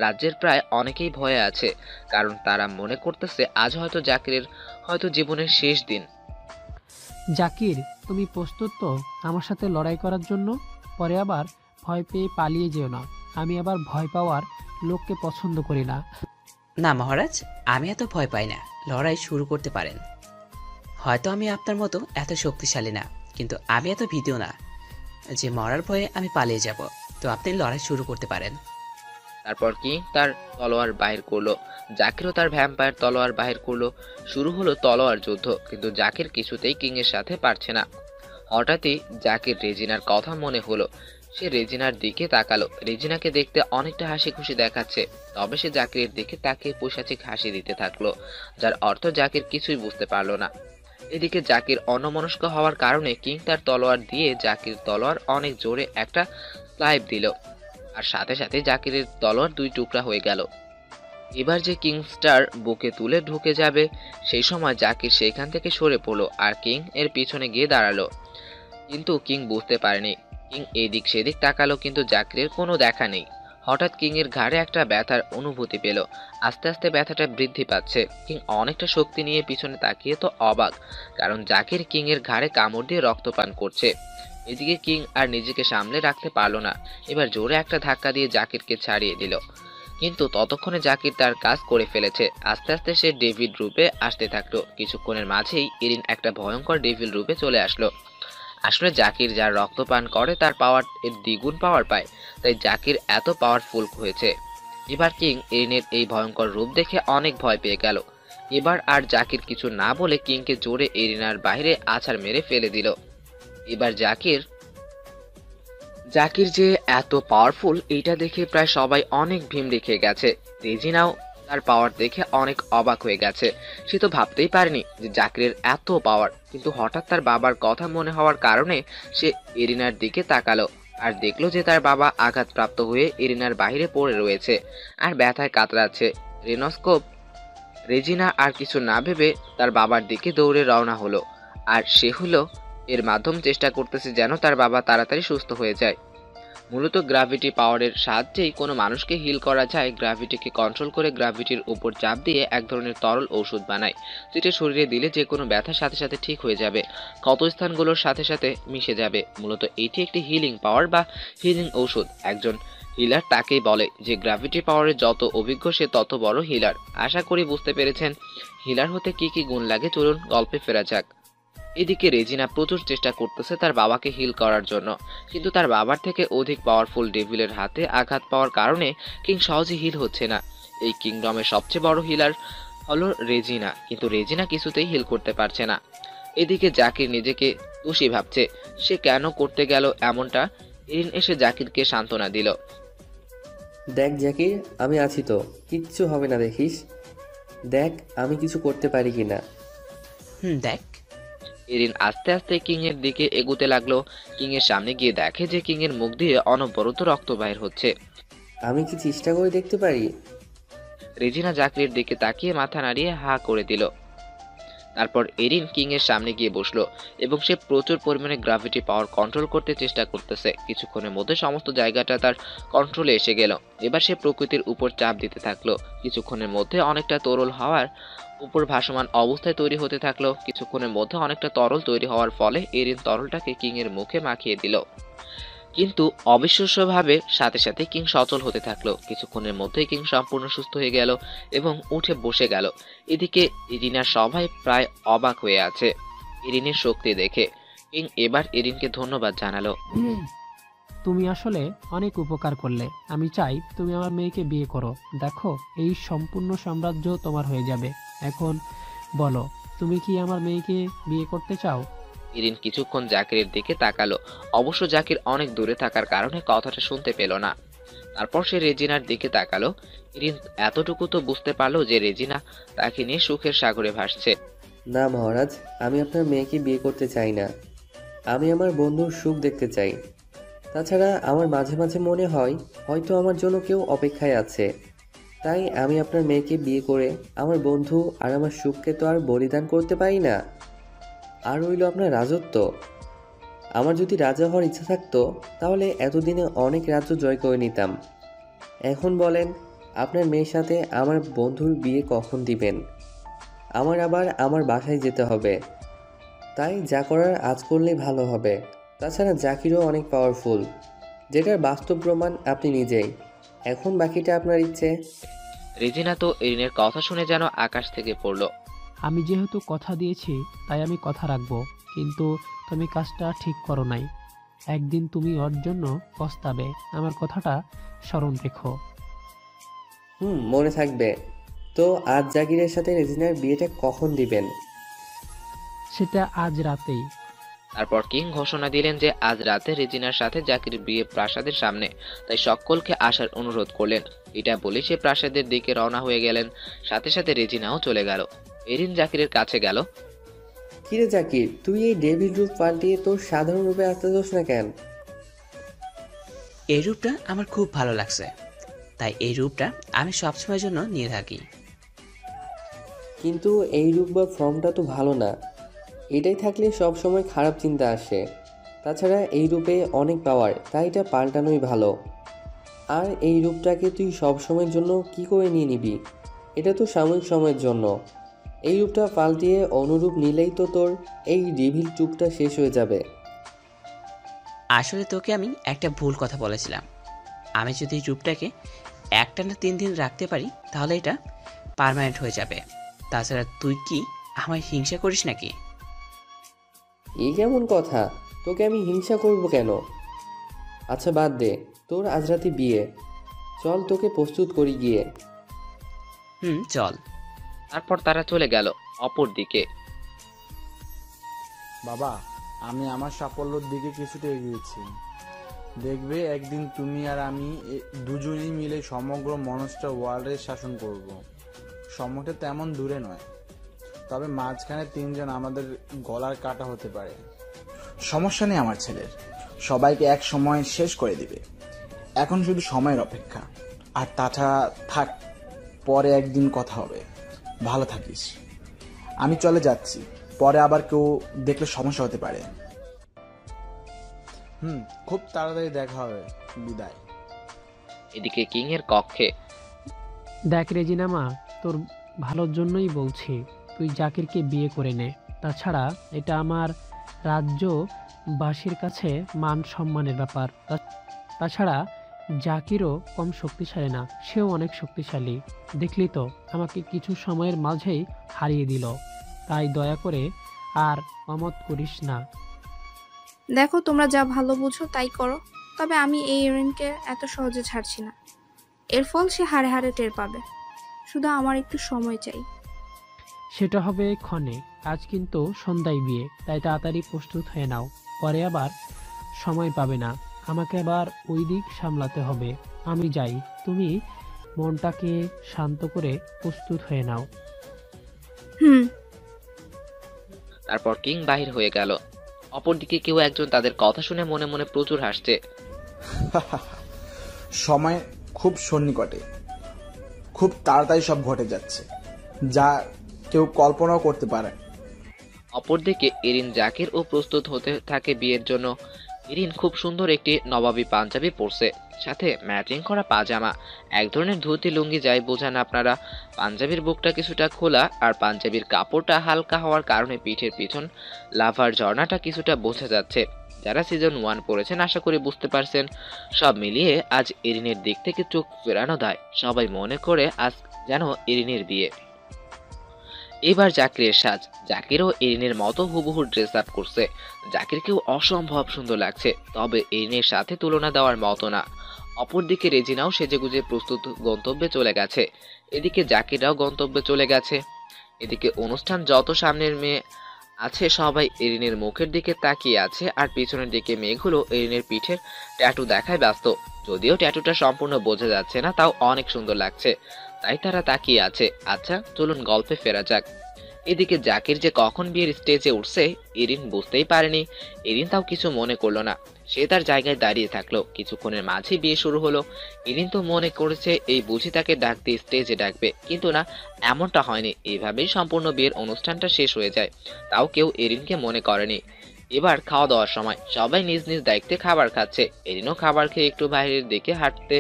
রাজ্যের প্রায় অনেকেই ভয়ে আছে, কারণ তারা মনে করতেছে আজ হয়তো জাকিরের জীবনের শেষ দিন। জাকির, তুমি প্রস্তুত তো আমার সাথে লড়াই করার জন্য? পরে আবার ভয় পেয়ে পালিয়ে যেও না। আমি আবার ভয় পাওয়ার লোককে পছন্দ করি না। না মহারাজ, আমি এত ভয় পাই না। লড়াই শুরু করতে পারেন। হয়তো আমি আপনার মতো এত শক্তিশালী না, কিন্তু আমি এত ভীতিও না যে মরার ভয়ে আমি পালিয়ে যাব। তো আপনি লড়াই শুরু করতে পারেন। তারপর কিং তার তলোয়ার বাহির করলো। জাকিরও তার ভ্যাম্পায়ার তলোয়ার বাহির করলো। শুরু হলো তলোয়ার যুদ্ধ, কিন্তু জাকির কিছুতেই কিং এর সাথে পারছে না। হঠাৎই জাকির রেজিনার কথা মনে হলো। সে রেজিনার দিকে তাকালো। রেজিনাকে দেখতে অনেকটা হাসি খুশি দেখাচ্ছে, তবে সে জাকিরের দিকে তাকিয়ে পৈশাচিক হাসি দিতে থাকলো, যার অর্থ জাকির কিছুই বুঝতে পারলো না। এদিকে জাকির অন্যমনস্ক হওয়ার কারণে কিং তার তলোয়ার দিয়ে জাকির তলোয়ার অনেক জোরে একটা স্লাইপ দিল, আর সাথে সাথে জাকিরের তলোয়ার 2 টুকরা হয়ে গেল। এবার যে কিংস্টার বুকে তুলে ঢুকে যাবে, সেই সময় জাকির সেখান থেকে সরে পড়লো আর কিং এর পিছনে গিয়ে দাঁড়ালো। কিন্তু কিং বুঝতে পারেনি। কিং এদিক সেদিক তাকালো কিন্তু জাকিরের কোনো দেখা নেই। হঠাৎ কিং এর ঘাড়ে একটা ব্যথার অনুভূতি পেল। আস্তে আস্তে ব্যথাটা বৃদ্ধি পাচ্ছে। কিং অনেকটা শক্তি নিয়ে পিছনে তাকিয়ে তো অবাক, কারণ জাকির কিং এর ঘাড়ে কামড় দিয়ে রক্তপান করছে। এদিকে কিং আর নিজেকে সামলে রাখতে পারলো না, এবার জোরে একটা ধাক্কা দিয়ে জাকিরকে ছাড়িয়ে দিল। কিন্তু ততক্ষণে জাকির তার কাজ করে ফেলেছে। আস্তে আস্তে সে ডেভিড রূপে আসতে থাকলো। কিছুক্ষণের মাঝেই এরিন একটা ভয়ঙ্কর ডেভিল রূপে চলে আসলো। আসলে জাকির যার রক্তপান করে তার পাওয়ার এর দ্বিগুণ পাওয়ার পায়, তাই জাকির এত পাওয়ারফুল হয়েছে। এবার কিং এরিনের এই ভয়ঙ্কর রূপ দেখে অনেক ভয় পেয়ে গেল। এবার আর জাকির কিছু না বলে কিংকে জোরে এরিনার বাইরে আছাড় মেরে ফেলে দিল। এবার জাকির যে এত পাওয়ারফুল এইটা দেখে প্রায় সবাই অনেক ভিমড়ি খেয়ে গেছে। রেজিনাও তার পাওয়ার দেখে অনেক অবাক হয়ে গেছে। সে তো ভাবতেই পারেনি যে জাকিরের এত পাওয়ার, কিন্তু হঠাৎ তার বাবার কথা মনে হওয়ার কারণে সে এরিনার দিকে তাকালো আর দেখলো যে তার বাবা আঘাতপ্রাপ্ত হয়ে এরিনার বাইরে পড়ে রয়েছে আর ব্যথায় কাতরাচ্ছে। রেজিনা আর কিছু না ভেবে তার বাবার দিকে দৌড়ে রওনা হলো, আর সে হলো এর মাধ্যমে চেষ্টা করতেছে যেন তার বাবা তাড়াতাড়ি সুস্থ হয়ে যায়। মূলত গ্র্যাভিটি পাওয়ারের সাহায্যেই কোনো মানুষকে হিল করা যায়। গ্র্যাভিটিকে কন্ট্রোল করে গ্র্যাভিটির উপর চাপ দিয়ে এক ধরনের তরল ঔষধ বানায়, যেটা শরীরে দিলে যে কোনো ব্যথার সাথে সাথে ঠিক হয়ে যাবে, ক্ষত স্থানগুলোর সাথে সাথে মিশে যাবে। মূলত এটি একটি হিলিং পাওয়ার বা হিলিং ঔষধ। একজন হিলার তাকেই বলে যে গ্র্যাভিটি পাওয়ারের যত অভিজ্ঞ সে তত বড় হিলার। আশা করি বুঝতে পেরেছেন হিলার হতে কি কি গুণ লাগে। চলুন গল্পে ফেরা যাক। এদিকে রেজিনা প্রচুর চেষ্টা করতেছে তার বাবাকে হিল করার জন্য, কিন্তু তার বাবার থেকে অধিক পাওয়ারফুল ডেভিলের হাতে আঘাত পাওয়ার কারণে কিং সহজে হিল হচ্ছে না। এই কিংডমের সবচেয়ে বড় হিলার হলো রেজিনা, কিন্তু রেজিনা কিছুতেই হিল করতে পারছে না। এদিকে জাকির নিজেকে দোষী ভাবছে, সে কেন করতে গেল এমনটা। এরিন এসে জাকিরকে সান্ত্বনা দিল। দেখ জাকির, আমি আছি তো, কিচ্ছু হবে না, দেখিস। দেখ আমি কিছু করতে পারি কিনা। দেখ। এরিন আস্তে আস্তে কিং এর দিকে এগুতে লাগলো। কিং এর সামনে গিয়ে দেখে যে কিং এর মুখ দিয়ে অনবরত রক্ত বাইর হচ্ছে। আমি কি চেষ্টা করে দেখতে পারি? রেজিনা জাকিরের দিকে তাকিয়ে মাথা নাড়িয়ে হা করে দিল। তারপর এরিন কিং এর সামনে গিয়ে বসলো এবং সে প্রচুর পরিমাণে গ্র্যাভিটি পাওয়ার কন্ট্রোল করতে চেষ্টা করতেছে। কিছুক্ষণের মধ্যে সমস্ত জায়গাটা তার কন্ট্রোলে এসে গেল। এবার সে প্রকৃতির উপর চাপ দিতে থাকলো। কিছুক্ষণের মধ্যে অনেকটা তরল হাওয়ার উপর ভাসমান অবস্থায় তৈরি হতে থাকলো। কিছুক্ষণের মধ্যে অনেকটা তরল তৈরি হওয়ার ফলে এরিন তরলটাকে কিং এর মুখে মাখিয়ে দিল। কিন্তু অবিশ্বাস্যভাবে সাথে সাথে কিং সচল হতে থাকলো। কিছুক্ষণের মধ্যেই কিং সম্পূর্ণ সুস্থ হয়ে গেল এবং উঠে বসে গেল। এদিকে এরিনার সবাই প্রায় অবাক হয়ে আছে এরিনের শক্তি দেখে। কিং এবার এরিনকে ধন্যবাদ জানালো। তুমি আসলে অনেক উপকার করলে। আমি চাই তুমি আমার মেয়েকে বিয়ে করো। দেখো, এই সম্পূর্ণ সাম্রাজ্য তোমার হয়ে যাবে। এখন বলো, তুমি কি আমার মেয়েকে বিয়ে করতে চাও? এরিন কিছুক্ষণ জাকিরের দিকে তাকালো। অবশ্য জাকির অনেক দূরে থাকার কারণে কথাটা শুনতে পেল না। তারপর সে রেজিনার দিকে তাকালো। এরিন এতটুকু তো বুঝতে পারলো যে রেজিনা তাকে নিয়ে সুখের সাগরে ভাসছে। না মহারাজ, আমি আপনার মেয়েকে বিয়ে করতে চাই না। আমি আমার বন্ধুর সুখ দেখতে চাই। তাছাড়া আমার মাঝে মাঝে মনে হয় হয়তো আমার জন্য কেউ অপেক্ষায় আছে। তাই আমি আপনার মেয়েকে বিয়ে করে আমার বন্ধু আর আমার সুখকে তো আর বলিদান করতে পারি না। আর রইল আপনার রাজত্ব। আমার যদি রাজা হওয়ার ইচ্ছা থাকতো তাহলে এতদিনে অনেক রাজ্য জয় করে নিতাম। এখন বলেন, আপনার মেয়ের সাথে আমার বন্ধুর বিয়ে কখন দিবেন? আমার আবার আমার বাসায় যেতে হবে। তাই যা করার আজ করলেই ভালো হবে। তাছাড়া জাকিরও অনেক পাওয়ারফুল, যেটার বাস্তব প্রমাণ আপনি নিজেই। এখন বাকিটা আপনার ইচ্ছে। রেজিনা তো এরিনের কথা শুনে যেন আকাশ থেকে পড়লো। আমি যেহেতু কথা দিয়েছি তাই আমি কথা রাখবো, কিন্তু তুমি কাজটা ঠিক করো নাই। একদিন তুমি ওর জন্য পস্তাবে। আমার কথাটা স্মরণ রেখো। মনে থাকবে। তো আজ জাকিরের সাথে রেজিনার বিয়েটা কখন দিবেন? সেটা আজ রাতেই। তারপর কিং ঘোষণা দিলেন যে আজ রাতে রেজিনার সাথে জাকির বিয়ে প্রাসাদের সামনে, তাই সকলকে আসার অনুরোধ করলেন। এটা বলে সে প্রাসাদের দিকে রওনা হয়ে গেলেন। সাথে সাথে রেজিনাও চলে গেল। এরিন জাকিরের কাছে গেল। কিরে জাকির, তুই এই ডেভিড রূপ পাল্টিয়ে তোর সাধারণ রূপে আসতে দোষ না কেন? এই রূপটা আমার খুব ভালো লাগছে, তাই এই রূপটা আমি সবসময়ের জন্য নিয়ে থাকি। কিন্তু এই রূপ বা ফর্মটা তো ভালো না। এটাই থাকলে সব সময় খারাপ চিন্তা আসে। তাছাড়া এই রূপে অনেক পাওয়ার, তাই এটা পাল্টানোই ভালো। আর এই রূপটাকে তুই সব সময়ের জন্য কি করে নিয়ে নিবি? এটা তো সাময়িক সময়ের জন্য। এই রূপটা পাল্টিয়ে অনুরূপ নিলেই তো তোর এই ডেভিল টুকটা শেষ হয়ে যাবে। আসলে তোকে আমি একটা ভুল কথা বলেছিলাম। আমি যদি এই রূপটাকে একটানা 3 দিন রাখতে পারি তাহলে এটা পার্মানেন্ট হয়ে যাবে। তাছাড়া তুই কি আমায় হিংসা করিস নাকি? এই কেমন কথা? তোকে আমি হিংসা করব কেন? আচ্ছা বাদ দে, তোর আজ রাতে বিয়ে, চল তোকে প্রস্তুত করি গিয়ে। চল। তারপর তারা চলে গেল অপর দিকে। বাবা, আমি আমার সাফল্যের দিকে কিছুটা এগিয়েছি। দেখবে একদিন তুমি আর আমি দুজনেই মিলে সমগ্র মনস্টার ওয়ার্ল্ডের শাসন করব। সময়টা তেমন দূরে নয়, তবে মাঝখানে 3 জন আমাদের গলার কাটা হতে পারে। সমস্যা নেই আমার ছেলের, সবাইকে এক সময় শেষ করে দিবে। এখন শুধু সময়ের অপেক্ষা। আর তাছাড়া থাক, পরে একদিন কথা হবে। ভালো থাকিস। আমি চলে যাচ্ছি, পরে আবার কেউ দেখলে সমস্যা হতে পারে। খুব তাড়াতাড়ি দেখা হবে। বিদায়। এদিকে কিং এর কক্ষে। দেখ রেজিনা মা, তোর ভালোর জন্যই বলছি, তুই জাকিরকে বিয়ে করে নে। তাছাড়া এটা আমার রাজ্যবাসীর কাছে মান সম্মানের ব্যাপার। তাছাড়া জাকিরও কম শক্তিশালী না, সেও অনেক শক্তিশালী। দেখলি তো আমাকে কিছু সময়ের মাঝেই হারিয়ে দিল। তাই দয়া করে আর অমত করিস না। দেখো, তোমরা যা ভালো বুঝো তাই করো, তবে আমি এই এরিনকে এত সহজে ছাড়ছি না। এর ফল সে হাড়ে হাড়ে টের পাবে। শুধু আমার একটু সময় চাই। সেটা হবে ক্ষণে। আজ কিন্তু সন্ধ্যায় বিয়ে, তাই তাড়াতাড়ি প্রস্তুত হয়ে নাও, পরে আবার সময় পাবে না। আমাকে আবার ওই দিক সামলাতে হবে। আমি যাই, তুমি মনটাকে শান্ত করে প্রস্তুত হয়ে নাও। তারপর কিং বাহির হয়ে গেল। অপরদিকে কেউ একজন তাদের কথা শুনে মনে মনে প্রচুর হাসছে। সময় খুব সন্নিকটে, খুব তাড়াতাড়ি সব ঘটে যাচ্ছে, যা কেউ কল্পনাও করতে পারে। অপরদিকে এরিন জাকির ও প্রস্তুত হতে থাকে বিয়ের জন্য। এরিন খুব সুন্দর একটি নবাবী পাঞ্জাবি পরছে, সাথে ম্যাচিং করা পাজামা। এক ধরনের ধুতি লুঙ্গি, যাই বোঝান আপনারা। পাঞ্জাবির বুকটা কিছুটা খোলা, আর পাঞ্জাবির কাপড়টা হালকা হওয়ার কারণে পিঠের পিছন লাভার ঝর্ণাটা কিছুটা বোঝা যাচ্ছে। যারা সিজন 1 পড়েছেন আশা করি বুঝতে পারছেন। সব মিলিয়ে আজ এরিনের দিক থেকে চোখ ফেরানো দায়। সবাই মনে করে আজ যেন এরিনের বিয়ে। এবার জাকিরের সাজ। জাকিরও এরিনের মতো হুবহু ড্রেস আপ করছে। জাকিরকেও অসম্ভব সুন্দর লাগছে, তবে এরিনের সাথে তুলনা দেওয়ার মতো না। অপরদিকে রেজিনাও সেজেগুজে প্রস্তুত গন্তব্যে চলে গেছে। এদিকে জাকিররাও গন্তব্যে চলে গেছে। এদিকে অনুষ্ঠান যত সামনের মেয়ে আছে সবাই এরিনের মুখের দিকে তাকিয়ে আছে, আর পিছনের দিকে মেয়েগুলো এরিনের পিঠের ট্যাটু দেখায় ব্যস্ত। যদিও ট্যাটুটা সম্পূর্ণ বোঝা যাচ্ছে না, তাও অনেক সুন্দর লাগছে, তাই তারা তাকিয়ে আছে। আচ্ছা চলুন গল্পে ফেরা যাক। এদিকে জাকির যে কখন বিয়ের স্টেজে উঠছে এরিন বুঝতেই পারেনি। এরিন তাও কিছু মনে করলো না, সে তার জায়গায় দাঁড়িয়ে থাকলো। কিছুক্ষণের মাঝে বিয়ে শুরু হলো। এরিন তো মনে করেছে এই বুঝি তাকে ডাক দিয়ে স্টেজে ডাকবে, কিন্তু না, এমনটা হয়নি। এইভাবেই সম্পূর্ণ বিয়ের অনুষ্ঠানটা শেষ হয়ে যায়। তাও কেউ এরিনকে মনে করেনি। এবার খাওয়া দাওয়ার সময়, সবাই নিজ নিজ দায়িত্বে খাবার খাচ্ছে। এরিনও খাবার খেয়ে একটু বাইরের দিকে হাঁটতে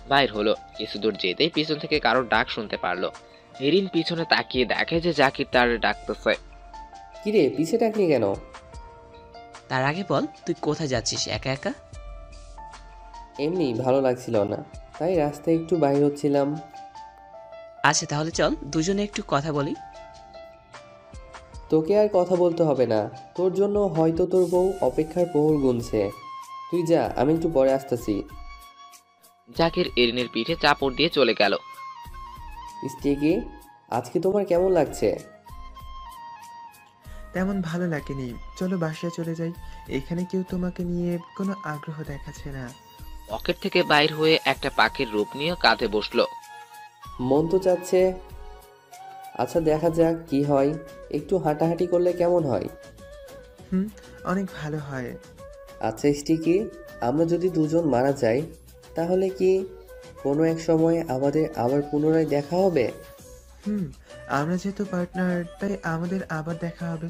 বাইর হলো। কিছু দূর যেতেই পিছন থেকে কারোর ডাক শুনতে পারলো। এরিন পিছনে তাকিয়ে দেখে যে জাকির তার ডাকতেছে। কিরে, পিছে ডাকলি কেন? তার আগে বল, তুই কোথায় যাচ্ছিস একা একা? এমনি ভালো লাগছিল না, তাই রাস্তায় একটু বাইর হচ্ছিলাম। আচ্ছা তাহলে চল দুজনে একটু কথা বলি। তোকে আর কথা বলতে হবে না, তোর জন্য হয়তো তোর বউ অপেক্ষার প্রহর গুনছে। তুই যা, আমি একটু পরে আসতেছি। জাকির এরিনের পিঠে চাপড় দিয়ে চলে গেল। স্টেগে আজকে তোমার কেমন লাগছে? তেমন ভালো লাগেনি, চলো বাসায় চলে যাই। এখানে কেউ তোমাকে নিয়ে কোনো আগ্রহ দেখাচ্ছে না। পকেট থেকে বাইর হয়ে একটা পাখির রূপ নিয়ে কাঁধে বসলো। মন তো চাচ্ছে, আচ্ছা দেখা যাক কি হয়। একটু হাঁটাহাঁটি করলে কেমন হয়? হুম, অনেক ভালো হয়। আচ্ছা স্টিকি, আমরা যদি দুজন মারা যাই তাহলে কি কোনো এক সময় আমাদের আবার পুনরায় দেখা হবে? হুম, আমরা যেহেতু পার্টনার তাই আমাদের আবার দেখা হবে।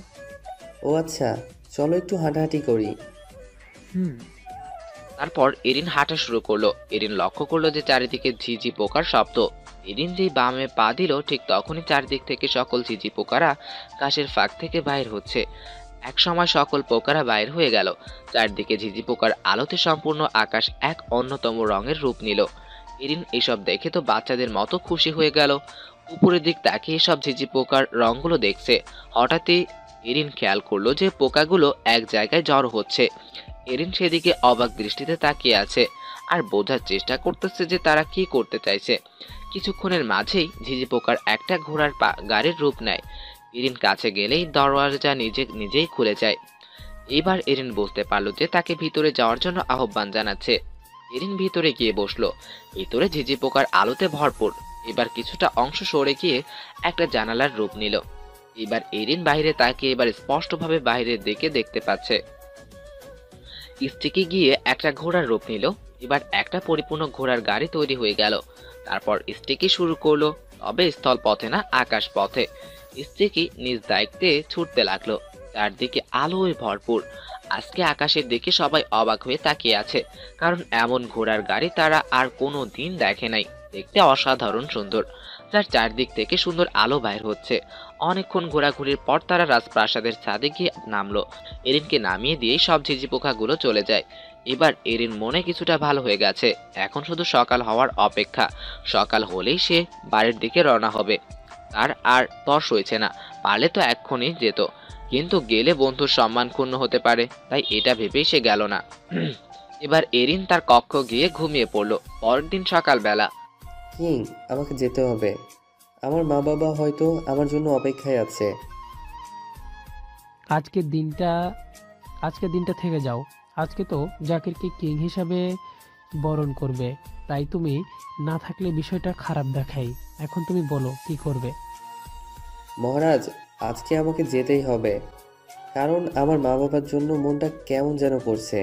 ও আচ্ছা, চলো একটু হাঁটাহাঁটি করি। হুম। তারপর এরিন হাঁটা শুরু করলো। এরিন লক্ষ্য করলো যে চারিদিকে ঝিঝি পোকার শব্দ। এরিন যেই বামে পা দিল ঠিক তখনই চারদিক থেকে সকল ঝিঝি পোকারা ঘাসের ফাঁক থেকে বাইর হচ্ছে। এক সময় সকল পোকারা বাইর হয়ে গেল। চারদিকে ঝিঝি পোকার আলোতে সম্পূর্ণ আকাশ এক অন্যতম রঙের রূপ নিল। এরিন এসব দেখে তো বাচ্চাদের মতো খুশি হয়ে গেল। উপরের দিক তাকিয়ে সব ঝিঝি পোকার রঙগুলো দেখছে। হঠাৎই এরিন খেয়াল করলো যে পোকাগুলো এক জায়গায় জড়ো হচ্ছে। এরিন সেদিকে অবাক দৃষ্টিতে তাকিয়ে আছে আর বোঝার চেষ্টা করতেছে যে তারা কি করতে চাইছে। কিছুক্ষণের মাঝেই ঝিঝি পোকার একটা ঘোড়ার গাড়ির রূপ নেয়। এরিন কাছে গেলেই দরওয়াজা নিজেই খুলে যায়। এবার এরিন বুঝতে পারলো যে তাকে ভিতরে যাওয়ার জন্য আহ্বান জানাচ্ছে। এরিন ভিতরে গিয়ে বসলো। ভিতরে ঝিঝি পোকার আলোতে ভরপুর। এবার কিছুটা অংশ সরে গিয়ে একটা জানালার রূপ নিল। এবার এরিন বাইরে তাকিয়ে এবার স্পষ্টভাবে বাইরের দিকে দেখতে পাচ্ছে। স্টিকি গিয়ে একটা ঘোড়ার রূপ নিল। এবার একটা পরিপূর্ণ ঘোড়ার গাড়ি তৈরি হয়ে গেল। তারপর স্টিকি শুরু করলো, তবে স্থল পথে না, আকাশ পথে। স্টিকি নিজ দায়িত্বে ছুটতে লাগলো। চারদিকে আলোয় ভরপুর। আজকে আকাশের দিকে সবাই অবাক হয়ে তাকিয়ে আছে, কারণ এমন ঘোড়ার গাড়ি তারা আর কোনো দিন দেখে নাই। দেখতে অসাধারণ সুন্দর, যার চারদিক থেকে সুন্দর আলো বাইর হচ্ছে। অনেকক্ষণ ঘোরাঘুরির পর তারা রাজপ্রাসাদের ছাদে গিয়ে নামলো। এরিনকে নামিয়ে দিয়ে সব ঝিঝি পোকাগুলো চলে যায়। এবার এরিন মনে কিছুটা ভালো হয়ে গেছে। এখন শুধু সকাল হওয়ার অপেক্ষা। সকাল হলেই সে বাড়ির দিকে রওনা হবে। তার আর তর সইছে না। পারলে তো এক্ষুনি যেত, কিন্তু গেলে বন্ধুর সম্মান ক্ষুণ্ণ হতে পারে, তাই এটা ভেবেই সে গেল না। এবার এরিন তার কক্ষ গিয়ে ঘুমিয়ে পড়ল। পরের দিন সকালবেলা কিং, আমাকে যেতে হবে। আমার মা বাবা হয়তো আমার জন্য অপেক্ষায় আছে। আজকের দিনটা থেকে যাও। আজকে তো জাকিরকে কিং হিসাবে বরণ করবে, তাই তুমি না থাকলে বিষয়টা খারাপ দেখাই। এখন তুমি বলো কি করবে? মহারাজ, আজকে আমাকে যেতেই হবে, কারণ আমার মা বাবার জন্য মনটা কেমন যেন করছে।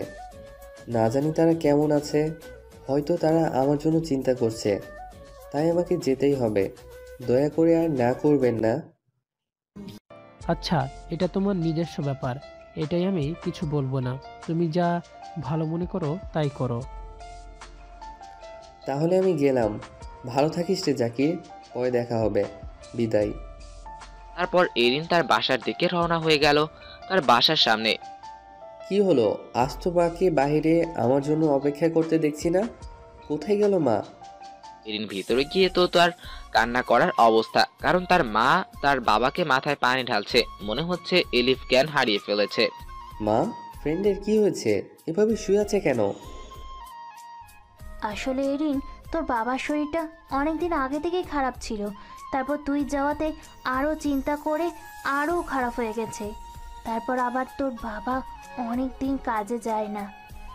না জানি তারা কেমন আছে, হয়তো তারা আমার জন্য চিন্তা করছে, তাই আমাকে যেতেই হবে। দয়া করে আর না করবেন না। আচ্ছা, এটা তোমার নিজস্ব ব্যাপার, এটাই আমি কিছু বলবো না। তুমি যা ভালো মনে করো তাই করো। তাহলে আমি গেলাম। ভালো থাকিস রে জাকির, পরে দেখা হবে। বিদায়। তারপর এরিন তার বাসার দিকে রওনা হয়ে গেল। তার বাসার সামনে কি হলো, আজ তো মাকে বাইরে আমার জন্য অপেক্ষা করতে দেখছি না। কোথায় গেল মা? এরিন ভিতরে গিয়ে তো তার কান্না করার অবস্থা, কারণ তার মা তার বাবাকে মাথায় পানি ঢালছে। মনে হচ্ছে এলিফ জ্ঞান হারিয়ে ফেলেছে। মা, ফ্রেন্ডের কি হয়েছে? এভাবে শুয়ে আছে কেন? আসলে এরিন, তোর বাবার শরীরটা অনেক দিন আগে থেকেই খারাপ ছিল। তারপর তুই যাওয়াতে আরও চিন্তা করে আরও খারাপ হয়ে গেছে। তারপর আবার তোর বাবা অনেক দিন কাজে যায় না,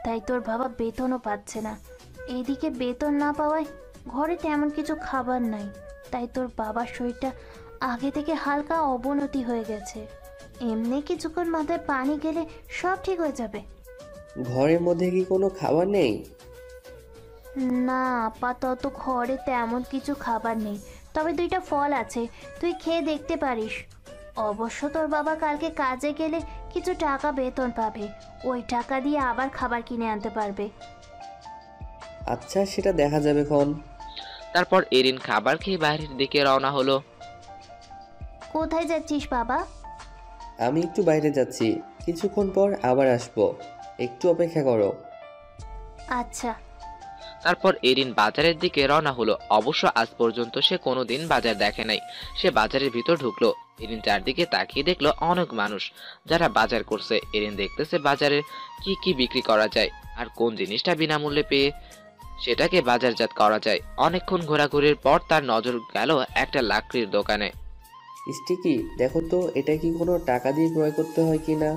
তাই তোর বাবা বেতনও পাচ্ছে না। এদিকে বেতন না পাওয়ায় ঘরে তেমন কিছু খাবার নাই, তাই তোর বাবার শরীরটা আগে থেকে হালকা অবনতি হয়ে গেছে। এমনি কিছুক্ষণ মাথায় পানি গেলে সব ঠিক হয়ে যাবে। ঘরের মধ্যে কি কোনো খাবার নেই? না, আপাতত ঘরে তেমন কিছু খাবার নেই, তবে 2টা ফল আছে, তুই খেয়ে দেখতে পারিস। অবশ্য তোর বাবা কালকে কাজে গেলে কিছু টাকা বেতন পাবে, ওই টাকা দিয়ে আবার খাবার কিনে আনতে পারবে। আচ্ছা, সেটা দেখা যাবে খন। তারপর এরিন খাবার খেয়ে বাইরের দিকে রওনা হলো। কোথায় যাচ্ছিস বাবা? আমি একটু বাইরে যাচ্ছি, কিছুক্ষণ পর আবার আসবো, একটু অপেক্ষা করো। আচ্ছা। তারপর এরিন বাজারের দিকে রওনা হলো। অবশ্য আজ পর্যন্ত সে কোনোদিন বাজার দেখে নাই। সে বাজারের ভিতর ঢুকলো। এরিন চারদিকে তাকিয়ে দেখলো অনেক মানুষ যারা বাজার করছে। এরিন দেখতেছে বাজারে কি কি বিক্রি করা যায় আর কোন জিনিসটা বিনামূল্যে পেয়ে সেটাকে বাজারজাত করা যায়। অনেকক্ষণ ঘোরাঘুরির পর তার নজর গেল একটা লাকড়ির দোকানে। স্টিকি, দেখো তো এটা কি কোনো টাকা দিয়ে ক্রয় করতে হয় কি না?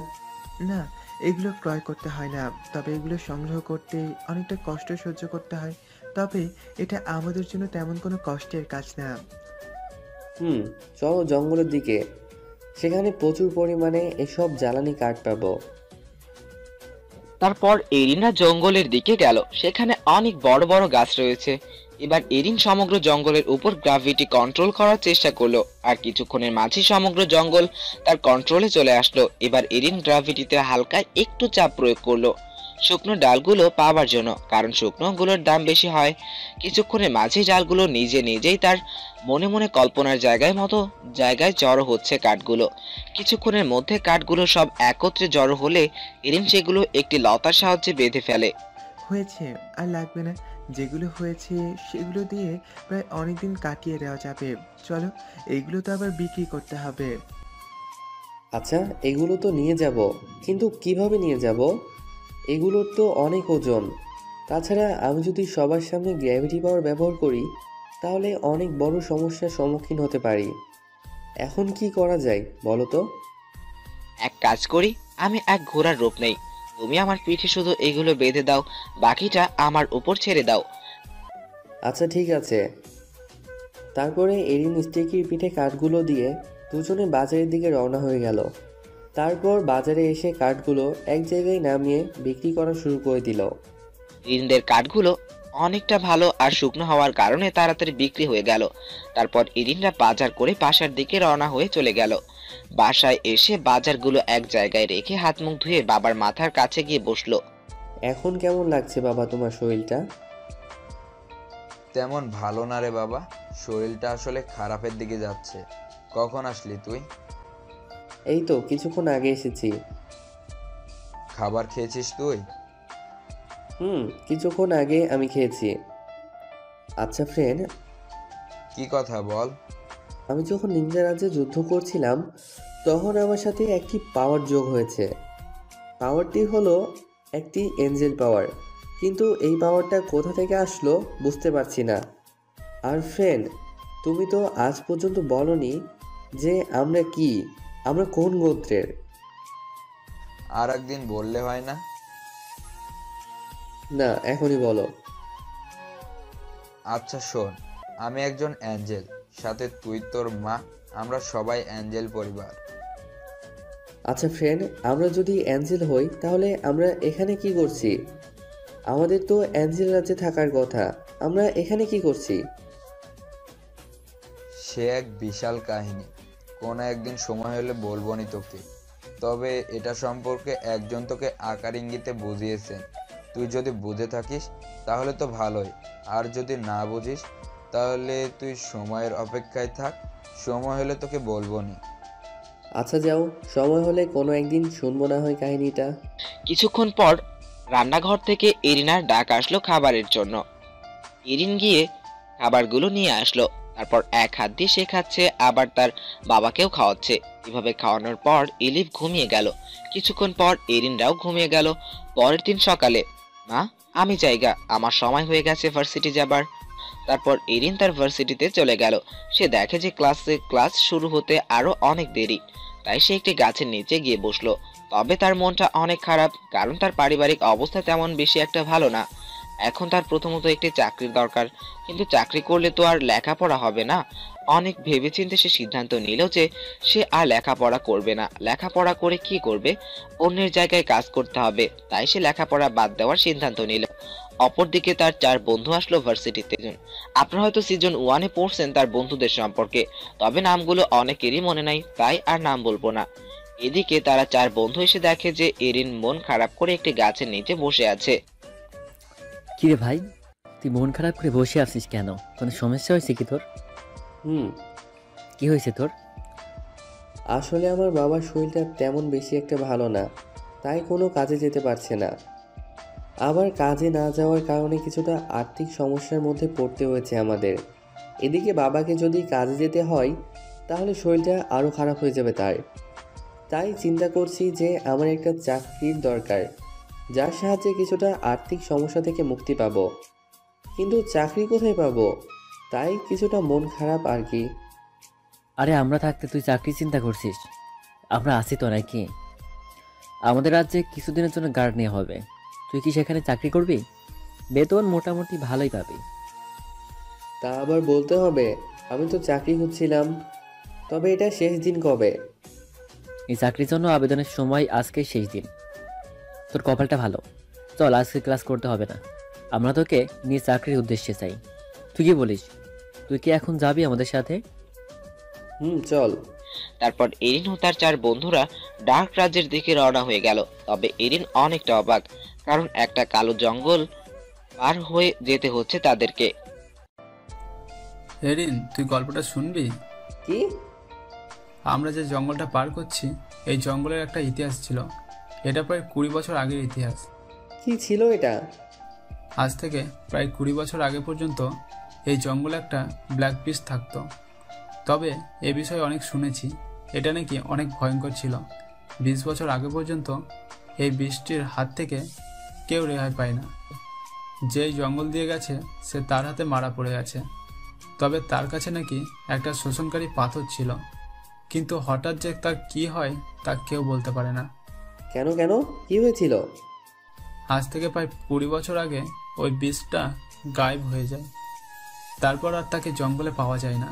না, এগুলো ক্রয় করতে হয় না, তবে এগুলো সংগ্রহ করতে অনেকটা কষ্ট সহ্য করতে হয়। তবে এটা আমাদের জন্য তেমন কোনো কষ্টের কাজ না। চলো জঙ্গলের দিকে। সেখানে প্রচুর পরিমাণে এসব জ্বালানি কাঠ পাবো। তারপর এরিনা জঙ্গলের দিকে গেল। সেখানে অনেক বড় বড় গাছ রয়েছে। এবার এরিন সমগ্র জঙ্গলের উপর গ্র্যাভিটি কন্ট্রোল করার চেষ্টা করলো, আর কিছুক্ষণের মাঝে সমগ্র জঙ্গল তার কন্ট্রোলে চলে আসলো। এবার এরিন গ্র্যাভিটিতে হালকা একটু চাপ প্রয়োগ করলো শুকনো ডালগুলো পাওয়ার জন্য, কারণ শুকনোগুলোর দাম বেশি হয়। কিছুক্ষণের মাঝে ডালগুলো নিজে নিজেই তার মনে মনে কল্পনার জায়গায় জড়ো হচ্ছে কাঠগুলো। কিছুক্ষণের মধ্যে কাঠগুলো সব একত্রে জড়ো হলে এরিন সেগুলো একটি লতার সাহায্যে বেঁধে ফেলে। হয়েছে, আর লাগবে না। যেগুলো হয়েছে সেগুলো দিয়ে প্রায় অনেক দিন কাটিয়ে দেওয়া যাবে। চলো, এইগুলো তো আবার বিক্রি করতে হবে। আচ্ছা, এগুলো তো নিয়ে যাব, কিন্তু কিভাবে নিয়ে যাব? এগুলোর তো অনেক ওজন। তাছাড়া আমি যদি সবার সামনে গ্র্যাভিটি পাওয়ার ব্যবহার করি তাহলে অনেক বড় সমস্যার সম্মুখীন হতে পারি। এখন কি করা যায় বলো তো? এক কাজ করি, আমি এক ঘোড়ার রূপ নেই, তুমি আমার পিঠে শুধু এগুলো বেঁধে দাও, বাকিটা আমার উপর ছেড়ে দাও। আচ্ছা ঠিক আছে। তারপরে এরিন স্টেকির পিঠে কাঠগুলো দিয়ে দুজনে বাজারের দিকে রওনা হয়ে গেল। তারপর বাজারে এসে কাঠগুলো এক জায়গায় নামিয়ে বিক্রি করা শুরু করে দিল। এরিনদের কাঠগুলো অনেকটা ভালো আর শুকনো হওয়ার কারণে তাড়াতাড়ি বিক্রি হয়ে গেল। তারপর এরিনরা বাজার করে বাসার দিকে রওনা হয়ে চলে গেল। বাসায় এসে বাজারগুলো এক জায়গায় রেখে হাত মুখ ধুয়ে বাবার মাথার কাছে গিয়ে বসলো। এখন কেমন লাগছে বাবা তোমার শরীরটা? তেমন ভালো না রে বাবা, শরীরটা আসলে খারাপের দিকে যাচ্ছে। কখন আসলি তুই? এই তো কিছুক্ষণ আগে এসেছি। খাবার খেয়েছিস তুই? কিছুক্ষণ আগে আমি খেয়েছি। আচ্ছা ফ্রেন্ড, কি কথা বল। আমি যখন নিনজা রাজ্যে যুদ্ধ করছিলাম তখন আমার সাথে একটি পাওয়ার যোগ হয়েছে। পাওয়ারটি হলো একটি এঞ্জেল পাওয়ার, কিন্তু এই পাওয়ারটা কোথা থেকে আসলো বুঝতে পারছি না। আর ফ্রেন্ড, তুমি তো আজ পর্যন্ত বলনি যে আমরা কোন গোত্রের। আর একদিন বললে হয় না? না, এখনই বলো। আচ্ছা শোন, আমি একজন অ্যাঞ্জেল, সাথে তুই, তোর মা, আমরা সবাই অ্যাঞ্জেল পরিবার। আচ্ছা ফ্রেন্ড, আমরা যদি অ্যাঞ্জেল হই তাহলে আমরা এখানে কি করছি? আমাদের তো অ্যাঞ্জেল রাজ্যে থাকার কথা, আমরা এখানে কি করছি? সে এক বিশাল কাহিনী, কোনো একদিন সময় হলে বলবনি তোকে। তবে এটা সম্পর্কে একজন তোকে আকার ইঙ্গিতে বুঝিয়েছেন। তুই যদি বুঝে থাকিস তাহলে তো ভালোই, আর যদি না বুঝিস তাহলে তুই সময়ের অপেক্ষায় থাক, সময় হলে তোকে বলবনি। আচ্ছা যাও, সময় হলে কোনো একদিন শুনবো না হয় কাহিনীটা। কিছুক্ষণ পর রান্নাঘর থেকে এরিনার ডাক আসলো খাবারের জন্য। এরিন গিয়ে খাবারগুলো নিয়ে আসলো। তারপর এক হাত দিয়ে সে খাচ্ছে, আবার তার বাবাকেও খাওয়াচ্ছে। এভাবে খাওয়ানোর পর এলিফ ঘুমিয়ে গেল। কিছুক্ষণ পর এরিনরাও ঘুমিয়ে গেল। পরের দিন সকালে, মা আমি জায়গা, আমার সময় হয়ে গেছে ভার্সিটি যাবার। তারপর এরিন তার ভার্সিটিতে চলে গেল। সে দেখে যে ক্লাস শুরু হতে আরো অনেক দেরি, তাই সে একটি গাছের নিচে গিয়ে বসলো। তবে তার মনটা অনেক খারাপ, কারণ তার পারিবারিক অবস্থা তেমন বেশি একটা ভালো না। এখন তার প্রথমত একটি চাকরির দরকার, কিন্তু চাকরি করলে তো আর লেখাপড়া হবে না। অনেক ভেবেচিন্তে সে সিদ্ধান্ত নিল যে সে আর লেখাপড়া করবে না। লেখাপড়া করে কি করবে? অন্যের জায়গায় কাজ করতে হবে। তাই সে লেখাপড়া বাদ দেওয়ার সিদ্ধান্ত নিল। অপরদিকে তার 4 বন্ধু আসলো ভার্সিটিতে। আপনারা হয়তো সিজন 1-এ পড়ছেন তার বন্ধুদের সম্পর্কে, তবে নামগুলো অনেকেরই মনে নাই, তাই আর নাম বলবো না। এদিকে তারা 4 বন্ধু এসে দেখে যে এরিন মন খারাপ করে একটি গাছের নিচে বসে আছে। কিরে ভাই, তুই মন খারাপ করে বসে আছিস কেন? কোনো সমস্যা হয়েছে কি তোর? কি হয়েছে তোর? আসলে আমার বাবার শরীরটা তেমন বেশি একটা ভালো না, তাই কোনো কাজে যেতে পারছে না। আবার কাজে না যাওয়ার কারণে কিছুটা আর্থিক সমস্যার মধ্যে পড়তে হয়েছে আমাদের। এদিকে বাবাকে যদি কাজে যেতে হয় তাহলে শরীরটা আরও খারাপ হয়ে যাবে তার। তাই চিন্তা করছি যে আমার একটা চাকরির দরকার, যার সাহায্যে কিছুটা আর্থিক সমস্যা থেকে মুক্তি পাবো। কিন্তু চাকরি কোথায় পাবো? তাই কিছুটা মন খারাপ আর কি। আরে আমরা থাকতে তুই চাকরি চিন্তা করছিস? আমরা আছি তো নাকি? আমাদের রাজ্যে কিছুদিনের জন্য গার্ড নেওয়া হবে। তুই কি সেখানে চাকরি করবি? বেতন মোটামুটি ভালোই পাবি। তা আবার বলতে হবে, আমি তো চাকরি খুঁজছিলাম। তবে এটা শেষ দিন কবে? এই চাকরির জন্য আবেদনের সময় আজকে শেষ দিন। তোর কপালটা ভালো। চল, আজকে ক্লাস করতে হবে না। আমরা তোকে নিয়ে চাকরির উদ্দেশ্যে চাই। তুই কি বলিস? তুই কি এখন যাবি আমাদের সাথে? চল। তারপর এরিন ও তার 4 বন্ধুরা ডার্ক রাজ্যের দিকে রওনা হয়ে গেল। তবে এরিন অনেকটা অবাক, কারণ একটা কালো জঙ্গল পার হয়ে যেতে হচ্ছে তাদেরকে। এরিন, তুই গল্পটা শুনবি? কি? আমরা যে জঙ্গলটা পার করছি, এই জঙ্গলের একটা ইতিহাস ছিল। এটা প্রায় 20 বছর আগের ইতিহাস। কি ছিল এটা? আজ থেকে প্রায় 20 বছর আগে পর্যন্ত এই জঙ্গলে একটা ব্ল্যাক বিস্ট থাকতো। তবে এ বিষয়ে অনেক শুনেছি, এটা নাকি অনেক ভয়ঙ্কর ছিল। 20 বছর আগে পর্যন্ত এই বৃষ্টির হাত থেকে কেউ রেহাই পায় না। যেই জঙ্গল দিয়ে গেছে সে তার হাতে মারা পড়ে গেছে। তবে তার কাছে নাকি একটা শোষণকারী পাথর ছিল, কিন্তু হঠাৎ যে তার কি হয় তা কেউ বলতে পারে না। কেন কেন কি হয়েছিল? আজ থেকে প্রায় 20 বছর আগে ওই বীজটা গায়েব হয়ে যায়। তারপর আর তাকে জঙ্গলে পাওয়া যায় না।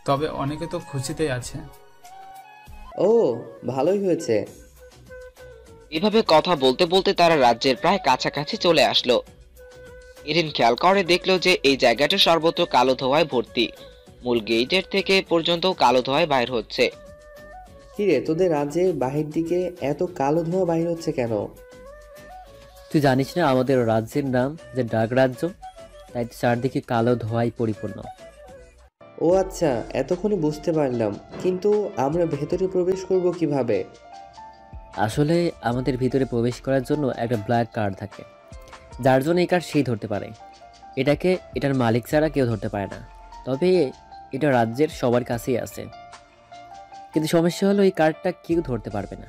তবে অনেকে তো খুশিতেই আছে। ও, ভালোই হয়েছে। এভাবে কথা বলতে বলতে তারা রাজ্যের প্রায় কাছাকাছি চলে আসলো। এরিন খেয়াল করে দেখলো যে এই জায়গাটা সর্বত্র কালো ধোঁয়ায় ভর্তি। মূল গেটের থেকে পর্যন্ত কালো ধোঁয়ায় বাইর হচ্ছে। কিরে, তোদের রাজ্যের বাহির দিকে এত কালো ধোঁয়া বাইর হচ্ছে কেন? তুই জানিস না আমাদের রাজ্যের নাম যে ডার্ক রাজ্য? তাই তো চারদিকে কালো ধোঁয়ায় পরিপূর্ণ। ও আচ্ছা, এতক্ষণে বুঝতে পারলাম, কিন্তু আমরা ভেতরে প্রবেশ করব কিভাবে? আসলে আমাদের ভিতরে প্রবেশ করার জন্য একটা ব্ল্যাক কার্ড থাকে, যার জন্য এই কার্ড সেই ধরতে পারে। এটার মালিক ছাড়া কেউ ধরতে পারে না। তবে এটা রাজ্যের সবার কাছেই আছে। কিন্তু সমস্যা হলো এই কার্ডটা কেউ ধরতে পারবে না।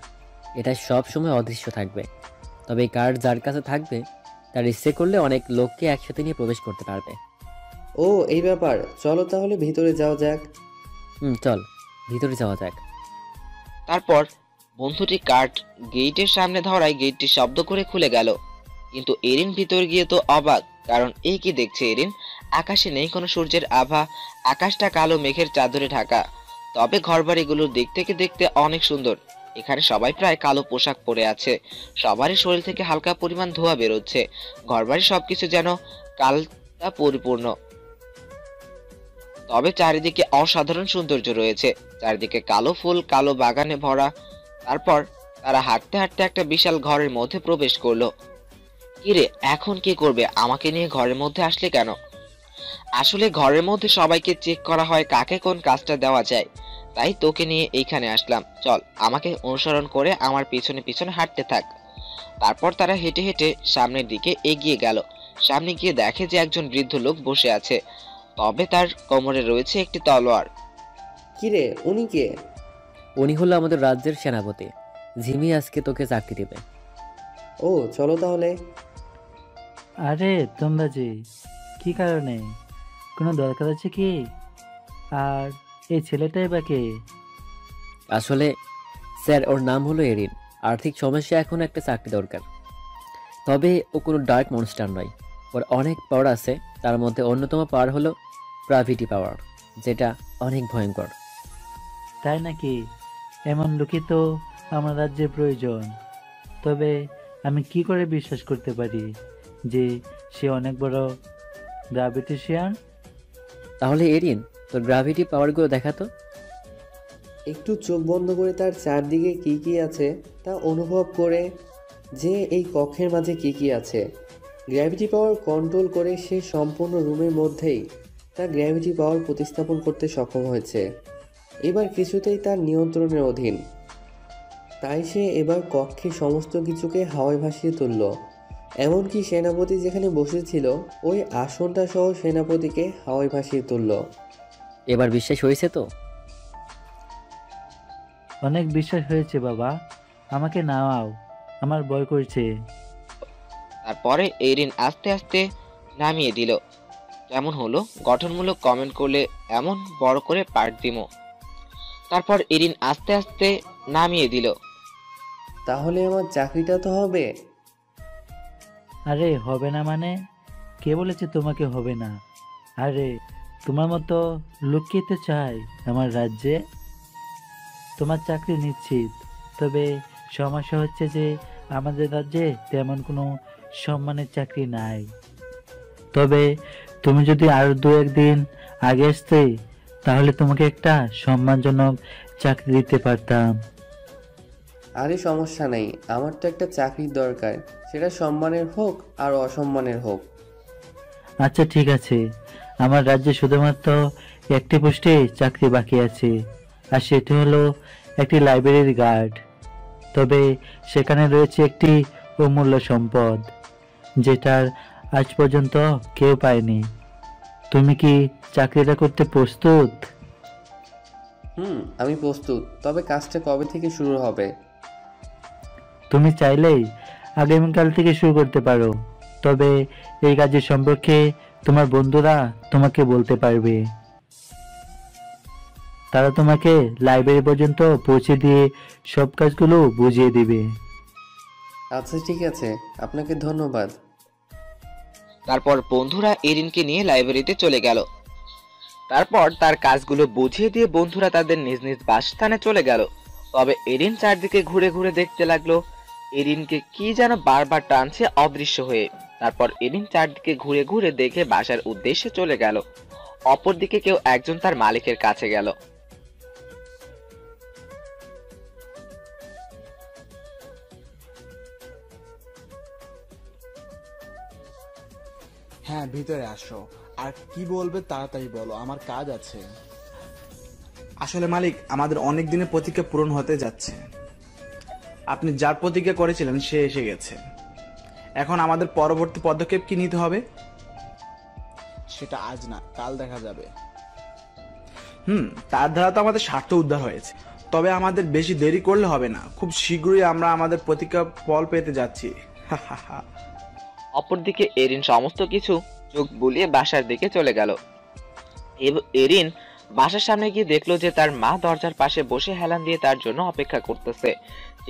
এটা সব সময় অদৃশ্য থাকবে। তবে এই কার্ড যার কাছে থাকবে তার ইচ্ছে করলে অনেক লোককে একসাথে নিয়ে প্রবেশ করতে পারবে। ও, এই ব্যাপার। চলো তাহলে ভিতরে যাওয়া যাক। চল ভিতরে যাওয়া যাক। তারপর বন্ধুটি কার্ড গেটের সামনে ধরায় গেটটি শব্দ করে খুলে গেল। কিন্তু এরিন ভিতর গিয়ে তো অবাক, কারণ এই কি দেখছে এরিন? আকাশে নেই কোনো সূর্যের আভা, আকাশটা কালো মেঘের চাদরে ঢাকা। তবে ঘরবাড়িগুলোর দিক থেকে দেখতে অনেক সুন্দর। এখানে সবাই প্রায় কালো পোশাক পরে আছে। সবারই শরীর থেকে হালকা পরিমাণ ধোঁয়া বেরোচ্ছে। ঘরবাড়ির সবকিছু যেন কালটা পরিপূর্ণ। তবে চারিদিকে অসাধারণ সৌন্দর্য রয়েছে। চারিদিকে কালো ফুল, কালো বাগানে ভরা। তারপর তারা হাঁটতে হাঁটতে একটা বিশাল ঘরের মধ্যে প্রবেশ করলো। কিরে, এখন কি করবে? আমাকে নিয়ে ঘরের মধ্যে আসলে কেন? আসলে ঘরের মধ্যে সবাইকে চেক করা হয় কাকে কোন কাজটা দেওয়া যায়, তাই তোকে নিয়ে এইখানে আসলাম। চল, আমাকে অনুসরণ করে আমার পিছনে পিছনে হাঁটতে থাক। তারপর তারা হেঁটে হেঁটে সামনের দিকে এগিয়ে গেল। সামনে গিয়ে দেখে যে একজন বৃদ্ধ লোক বসে আছে, তবে তার কোমরে রয়েছে একটি তলোয়ার। কিরে, উনি কে? উনি হলো আমাদের রাজ্যের সেনাপতি। ঝিমি আজকে তোকে চাকরি দেবে। ও, চলো তাহলে। আরে তোমরা যে কি কারণে? কোনো দরকার আছে কি? আর এই ছেলেটাই বা কে? আসলে স্যার, ওর নাম হলো এরিন। আর্থিক সমস্যা, এখন একটা চাকরি দরকার। তবে ও কোনো ডার্ক মনস্টার নয়। ওর অনেক পাওয়ার আছে। তার মধ্যে অন্যতম পাওয়ার হলো গ্র্যাভিটি পাওয়ার, যেটা অনেক ভয়ঙ্কর। তাই নাকি? এমন লোকই তো আমার রাজ্যের প্রয়োজন। তবে আমি কি করে বিশ্বাস করতে পারি যে সে অনেক বড় গ্র্যাভিটিশিয়ান? তাহলে এরিন, তোর গ্র্যাভিটি পাওয়ারগুলো দেখাতো। একটু চোখ বন্ধ করে তার চারদিকে কি কি আছে তা অনুভব করে যে এই কক্ষের মাঝে কি কি আছে। গ্র্যাভিটি পাওয়ার কন্ট্রোল করে সে সম্পূর্ণ রুমের মধ্যেই তার গ্র্যাভিটি পাওয়ার প্রতিস্থাপন করতে সক্ষম হয়েছে। এবার কিছুতেই তার নিয়ন্ত্রণের অধীন। তাই সে এবার কক্ষে সমস্ত কিছুকে হাওয়ায় ভাসিয়ে তুলল। এমনকি সেনাপতি যেখানে বসেছিল ওই আসনটা সহ সেনাপতিকে হাওয়ায় ভাসিয়ে তুলল। এবার বিশ্বাস হয়েছে তো? অনেক বিশ্বাস হয়েছে বাবা, আমাকে নামাও, আমার ভয় করছে। তারপরে এরিন আস্তে আস্তে নামিয়ে দিল। কেমন হলো? গঠনমূলক কমেন্ট করলে এমন বড় করে পার্ট দিমো। তারপর এরিন আস্তে আস্তে নামিয়ে দিল। তাহলে আমার চাকরিটা তো হবে? আরে হবে না মানে? কে বলেছে তোমাকে হবে না? আরে তোমার মতো লোককে তো চাই আমার রাজ্যে। তোমার চাকরি নিশ্চিত, তবে সমস্যা হচ্ছে যে আমাদের রাজ্যে তেমন কোনো সম্মানের চাকরি নাই। তবে তুমি যদি আরো 2-1 দিন আগে আসতে তাহলে তোমাকে একটা সম্মানজনক চাকরি দিতে পারতাম। আরে সমস্যা নেই, আমার তো একটা চাকরির দরকার, সেটা সম্মানের হোক আর অসম্মানের হোক। আচ্ছা ঠিক আছে, আমার রাজ্যে শুধুমাত্র একটি পোস্টে চাকরি বাকি আছে, আর সেটি হলো একটি লাইব্রেরির গার্ড। তবে সেখানে রয়েছে একটি অমূল্য সম্পদ, যেটার আজ পর্যন্ত কেউ পায়নি। তুমি কি চাকরিটা করতে প্রস্তুত? আমি প্রস্তুত, তবে কাজটা কবে থেকে শুরু হবে? তুমি চাইলেই আগামীকাল থেকে শুরু করতে পারো, তবে এই কাজের সম্পর্কে তোমার বন্ধুরা তোমাকে বলতে পারবে। তারা তোমাকে লাইব্রেরি পর্যন্ত পৌঁছে দিয়ে সব কাজগুলো বুঝিয়ে দিবে। আচ্ছা ঠিক আছে, আপনাকে ধন্যবাদ। তারপর বন্ধুরা এরিনকে নিয়ে লাইব্রেরিতে চলে গেল। তারপর তার কাজগুলো বুঝিয়ে দিয়ে বন্ধুরা তাদের নিজ নিজ বাসস্থানে চলে গেল। তবে এরিন চারদিকে ঘুরে ঘুরে দেখতে লাগলো এরিনকে কি যেন বারবার টানছে অদৃশ্য হয়ে। তারপর এরিন চারদিকে ঘুরে ঘুরে দেখে বাসার উদ্দেশ্যে চলে গেল। অপরদিকে কেউ একজন তার মালিকের কাছে গেল। হ্যাঁ, ভিতরে আসো। আর কি বলবে তাড়াতাড়ি বলো, আমার কাজ আছে। আসলে মালিক, আমাদের অনেক দিনের প্রতিজ্ঞা পূরণ হতে যাচ্ছে। আপনি যার প্রতিজ্ঞা করেছিলেন সে এসে গেছে। এখন আমাদের পরবর্তী পদক্ষেপ কি নিতে হবে সেটা আজ না কাল দেখা যাবে। তার দ্বারা তো আমাদের স্বার্থ উদ্ধার হয়েছে, তবে আমাদের বেশি দেরি করলে হবে না। খুব শীঘ্রই আমরা আমাদের প্রতিজ্ঞা ফল পেতে যাচ্ছি। অপরদিকে এরিন সমস্ত কিছু চোখ বুলিয়ে বাসার দিকে চলে গেল। এরিন বাসার সামনে গিয়ে দেখলো যে তার মা দরজার পাশে বসে হেলান দিয়ে তার জন্য অপেক্ষা করতেছে।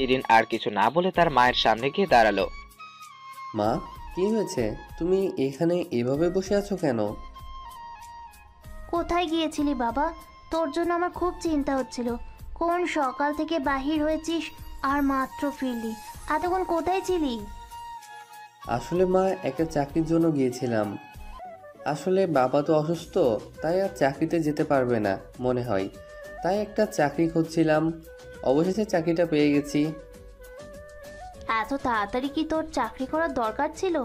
এরিন আর কিছু না বলে তার মায়ের সামনে গিয়ে দাঁড়ালো। মা, কি হয়েছে? তুমি এখানে এভাবে বসে আছো কেন? কোথায় গিয়েছিলি বাবা? তোর জন্য আমার খুব চিন্তা হচ্ছিল। কোন সকাল থেকে বাহির হয়েছিস আর মাত্র ফিরলি? এতক্ষণ কোথায় ছিলি? আসলে মা, একটা চাকরির জন্য গিয়েছিলাম। আসলে বাবা তো অসুস্থ, তাই আর চাকরিতে যেতে পারবে না মনে হয়, তাই একটা চাকরি খুঁজছিলাম। অবশেষে চাকরিটা পেয়ে গেছি। এত তাড়াতাড়ি কি তোর চাকরি করার দরকার ছিল?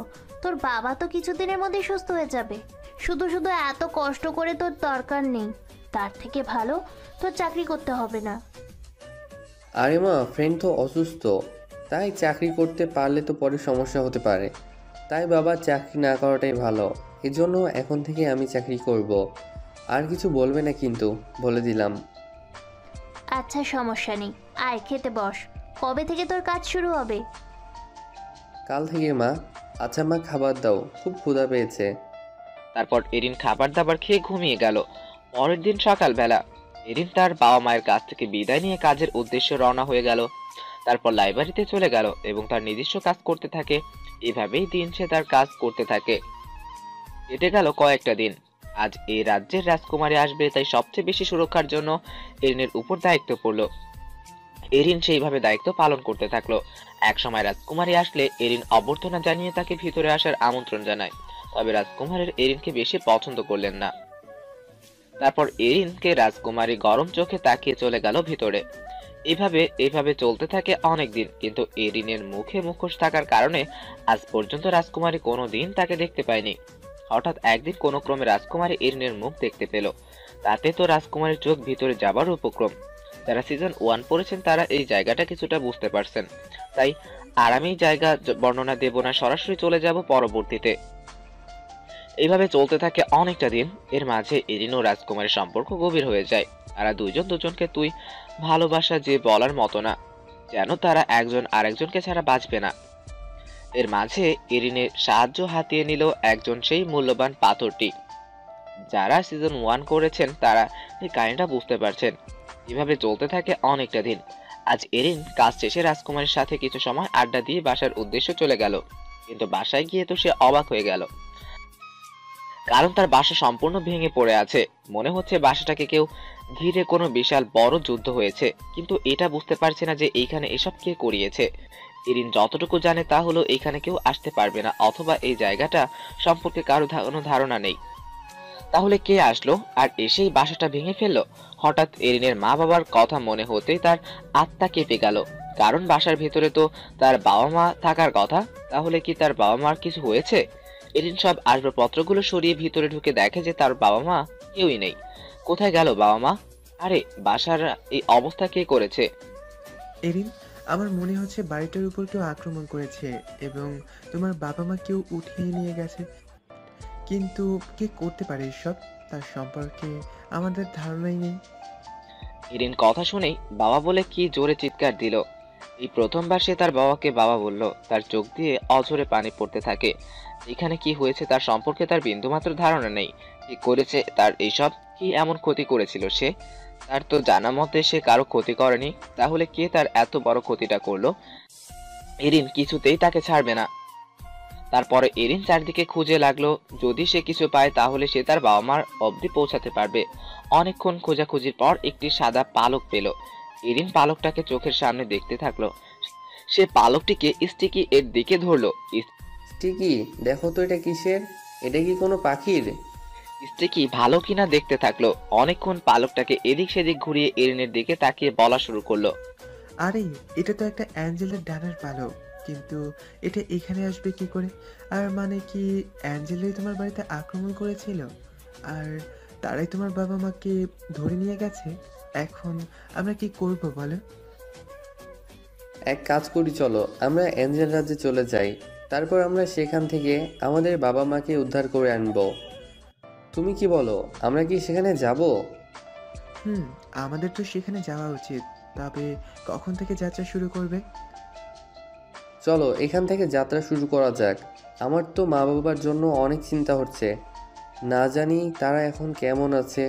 তোর বাবা তো কিছুদিনের মধ্যেই সুস্থ হয়ে যাবে। শুধু শুধু এত কষ্ট করে তোর দরকার নেই। তার থেকে ভালো তোর চাকরি করতে হবে না। আরে মা, ফ্রেন্ড তো অসুস্থ, তাই চাকরি করতে পারলে তো পরে সমস্যা হতে পারে। তাই বাবা চাকরি না করাটাই ভালো। এজন্য এখন থেকে আমি চাকরি করব। আর কিছু বলবে না কিন্তু, বলে দিলাম। আচ্ছা সমস্যা নেই, আয় খেতে বস। কবে থেকে তোর কাজ শুরু হবে? কাল থেকে মা। আচ্ছা মা, খাবার দাও, খুব ক্ষুধা পেয়েছে। তারপর এরিন খাবার দাবার খেয়ে ঘুমিয়ে গেল। পরের দিন সকালবেলা এরিন তার বাবা মায়ের কাছ থেকে বিদায় নিয়ে কাজের উদ্দেশ্যে রওনা হয়ে গেল। তারপর লাইব্রেরিতে চলে গেল এবং তার নিজস্ব কাজ করতে থাকে। এভাবেই দিন সে তার কাজ করতে থাকে। কেটে গেল কয়েকটা দিন। আজ এই রাজ্যের রাজকুমারী আসবে, তাই সবচেয়ে বেশি সুরক্ষার জন্য এরিনের উপর দায়িত্ব পড়ল। এরিন সেইভাবে দায়িত্ব পালন করতে থাকলো। একসময় রাজকুমারী আসলে এরিন অভ্যর্থনা জানিয়ে তাকে ভিতরে আসার আমন্ত্রণ জানায়। তবে রাজকুমারীর এরিনকে বেশি পছন্দ করলেন না। তারপর এরিনকে রাজকুমারী গরম চোখে তাকিয়ে চলে গেল ভিতরে। এইভাবে চলতে থাকে অনেক দিন, কিন্তু এরিনের মুখে মুখোশ থাকার কারণে আজ পর্যন্ত রাজকুমারী কোনোদিন তাকে দেখতে পায়নি। হঠাৎ একদিন কোনো ক্রমে রাজকুমারী এরিনের মুখ দেখতে পেল। তাতে তো রাজকুমারীর চোখ ভিতরে যাবার উপক্রম। যারা সিজন 1 পড়েছেন তারা এই জায়গাটা কিছুটা বুঝতে পারছেন, তাই আর আমি জায়গা বর্ণনা দেব না, সরাসরি চলে যাব পরবর্তীতে। এইভাবে চলতে থাকে অনেকটা দিন। এর মাঝে এরিন ও রাজকুমারীর সম্পর্ক গভীর হয়ে যায়। তারা দুইজন দুজনকে তুই ভালোবাসা যে বলার মতো না, যেন তারা একজন আরেকজনকে ছাড়া বাঁচবে না। এর মাঝে এরিনের সাহায্য হাতিয়ে নিল একজন সেই মূল্যবান পাথরটি। যারা সিজন 1 করেছেন তারা এই কাহিনীটা বুঝতে পারছেন। এভাবে চলতে থাকে অনেকটা দিন। আজ এরিন কাজ শেষে রাজকুমারীর সাথে কিছু সময় আড্ডা দিয়ে বাসার উদ্দেশ্যে চলে গেল, কিন্তু বাসায় গিয়ে তো সে অবাক হয়ে গেল। কারণ তার বাসা সম্পূর্ণ ভেঙে পড়ে আছে। মনে হচ্ছে বাসাটাকে কেউ ঘিরে কোনো বিশাল বড় যুদ্ধ হয়েছে, কিন্তু এটা বুঝতে পারছে না যে এইখানে এসব কে করিয়েছে। এরিন যতটুকু জানে তা হলো এখানে কেউ আসতে পারবে না, অথবা এই জায়গাটা সম্পর্কে কারো কোনো ধারণা নেই। তাহলে কে আসলো আর এসেই বাসাটা ভেঙে ফেললো? হঠাৎ এরিনের মা বাবার কথা মনে হতেই তার আত্মা কেঁপে গেল, কারণ বাসার ভেতরে তো তার বাবা মা থাকার কথা। তাহলে কি তার বাবা মার কিছু হয়েছে? এরিন সব আসবাবপত্রগুলো সরিয়ে ভিতরে ঢুকে দেখে যে তার বাবা মা কেউই নেই। কোথায় গেল বাবা মা? আরে বাসার এই অবস্থা কে করেছে? এরিন, আমার মনে হচ্ছে বাড়িটার উপর কেউ আক্রমণ করেছে এবং তোমার বাবা মা কেউ উঠিয়ে নিয়ে গেছে। কিন্তু কে করতে পারে এসব, তার সম্পর্কে আমাদের ধারণাই নেই। এরিন কথা শুনেই বাবা বলে কি জোরে চিৎকার দিল। এই প্রথমবার সে তার বাবাকে বাবা বলল। তার চোখ দিয়ে অঝরে পানি পড়তে থাকে। এখানে কি হয়েছে তার সম্পর্কে তার বিন্দুমাত্র ধারণা নেই। কি করেছে তার এইসব? কি এমন ক্ষতি করেছিল সে? তার তো জানা মতে সে কারো ক্ষতি করেনি। তাহলে কে তার এত বড় ক্ষতিটা করলো? এরিন কিছুতেই তাকে ছাড়বে না। তারপরে এরিন চারদিকে খুঁজে লাগলো, যদি সে কিছু পায় তাহলে সে তার বাবা মার অবধি পৌঁছাতে পারবে। অনেকক্ষণ খোঁজাখুঁজির পর একটি সাদা পালক পেল। এরিন পালকটাকে চোখের সামনে দেখতে থাকলো। সে পালকটিকে স্টিকি এর দিকে ধরলো। স্টিকি, দেখো তো এটা কিসের? এটা কি কোনো পাখির? স্টিকি ভালো কিনা দেখতে থাকলো। অনেকক্ষণ পালকটাকে এদিক সেদিক ঘুরিয়ে এরিনের দিকে তাকিয়ে বলা শুরু করলো, আরে এটা তো একটা অ্যাঞ্জেলের ডানার পালক, কিন্তু এটা এখানে আসবে কি করে? আর মানে কি অ্যাঞ্জেলাই তোমার বাড়িতে আক্রমণ করেছিল আর তারাই তোমার বাবা মাকে ধরে নিয়ে গেছে? এখন আমরা কি করব বলো? এক কাজ করি, চলো আমরা অ্যাঞ্জেল রাজ্যে চলে যাই। তারপর আমরা সেখান থেকে আমাদের বাবা মাকে উদ্ধার করে আনবো। তুমি কি বলো, আমরা কি সেখানে যাব? আমাদের তো সেখানে যাওয়া উচিত। তবে কখন থেকে যাত্রা শুরু করবে? চলো এখান থেকে যাত্রা শুরু করা যাক। আমার তো মা বাবার জন্য অনেক চিন্তা হচ্ছে। না জানি তারা এখন কেমন আছে,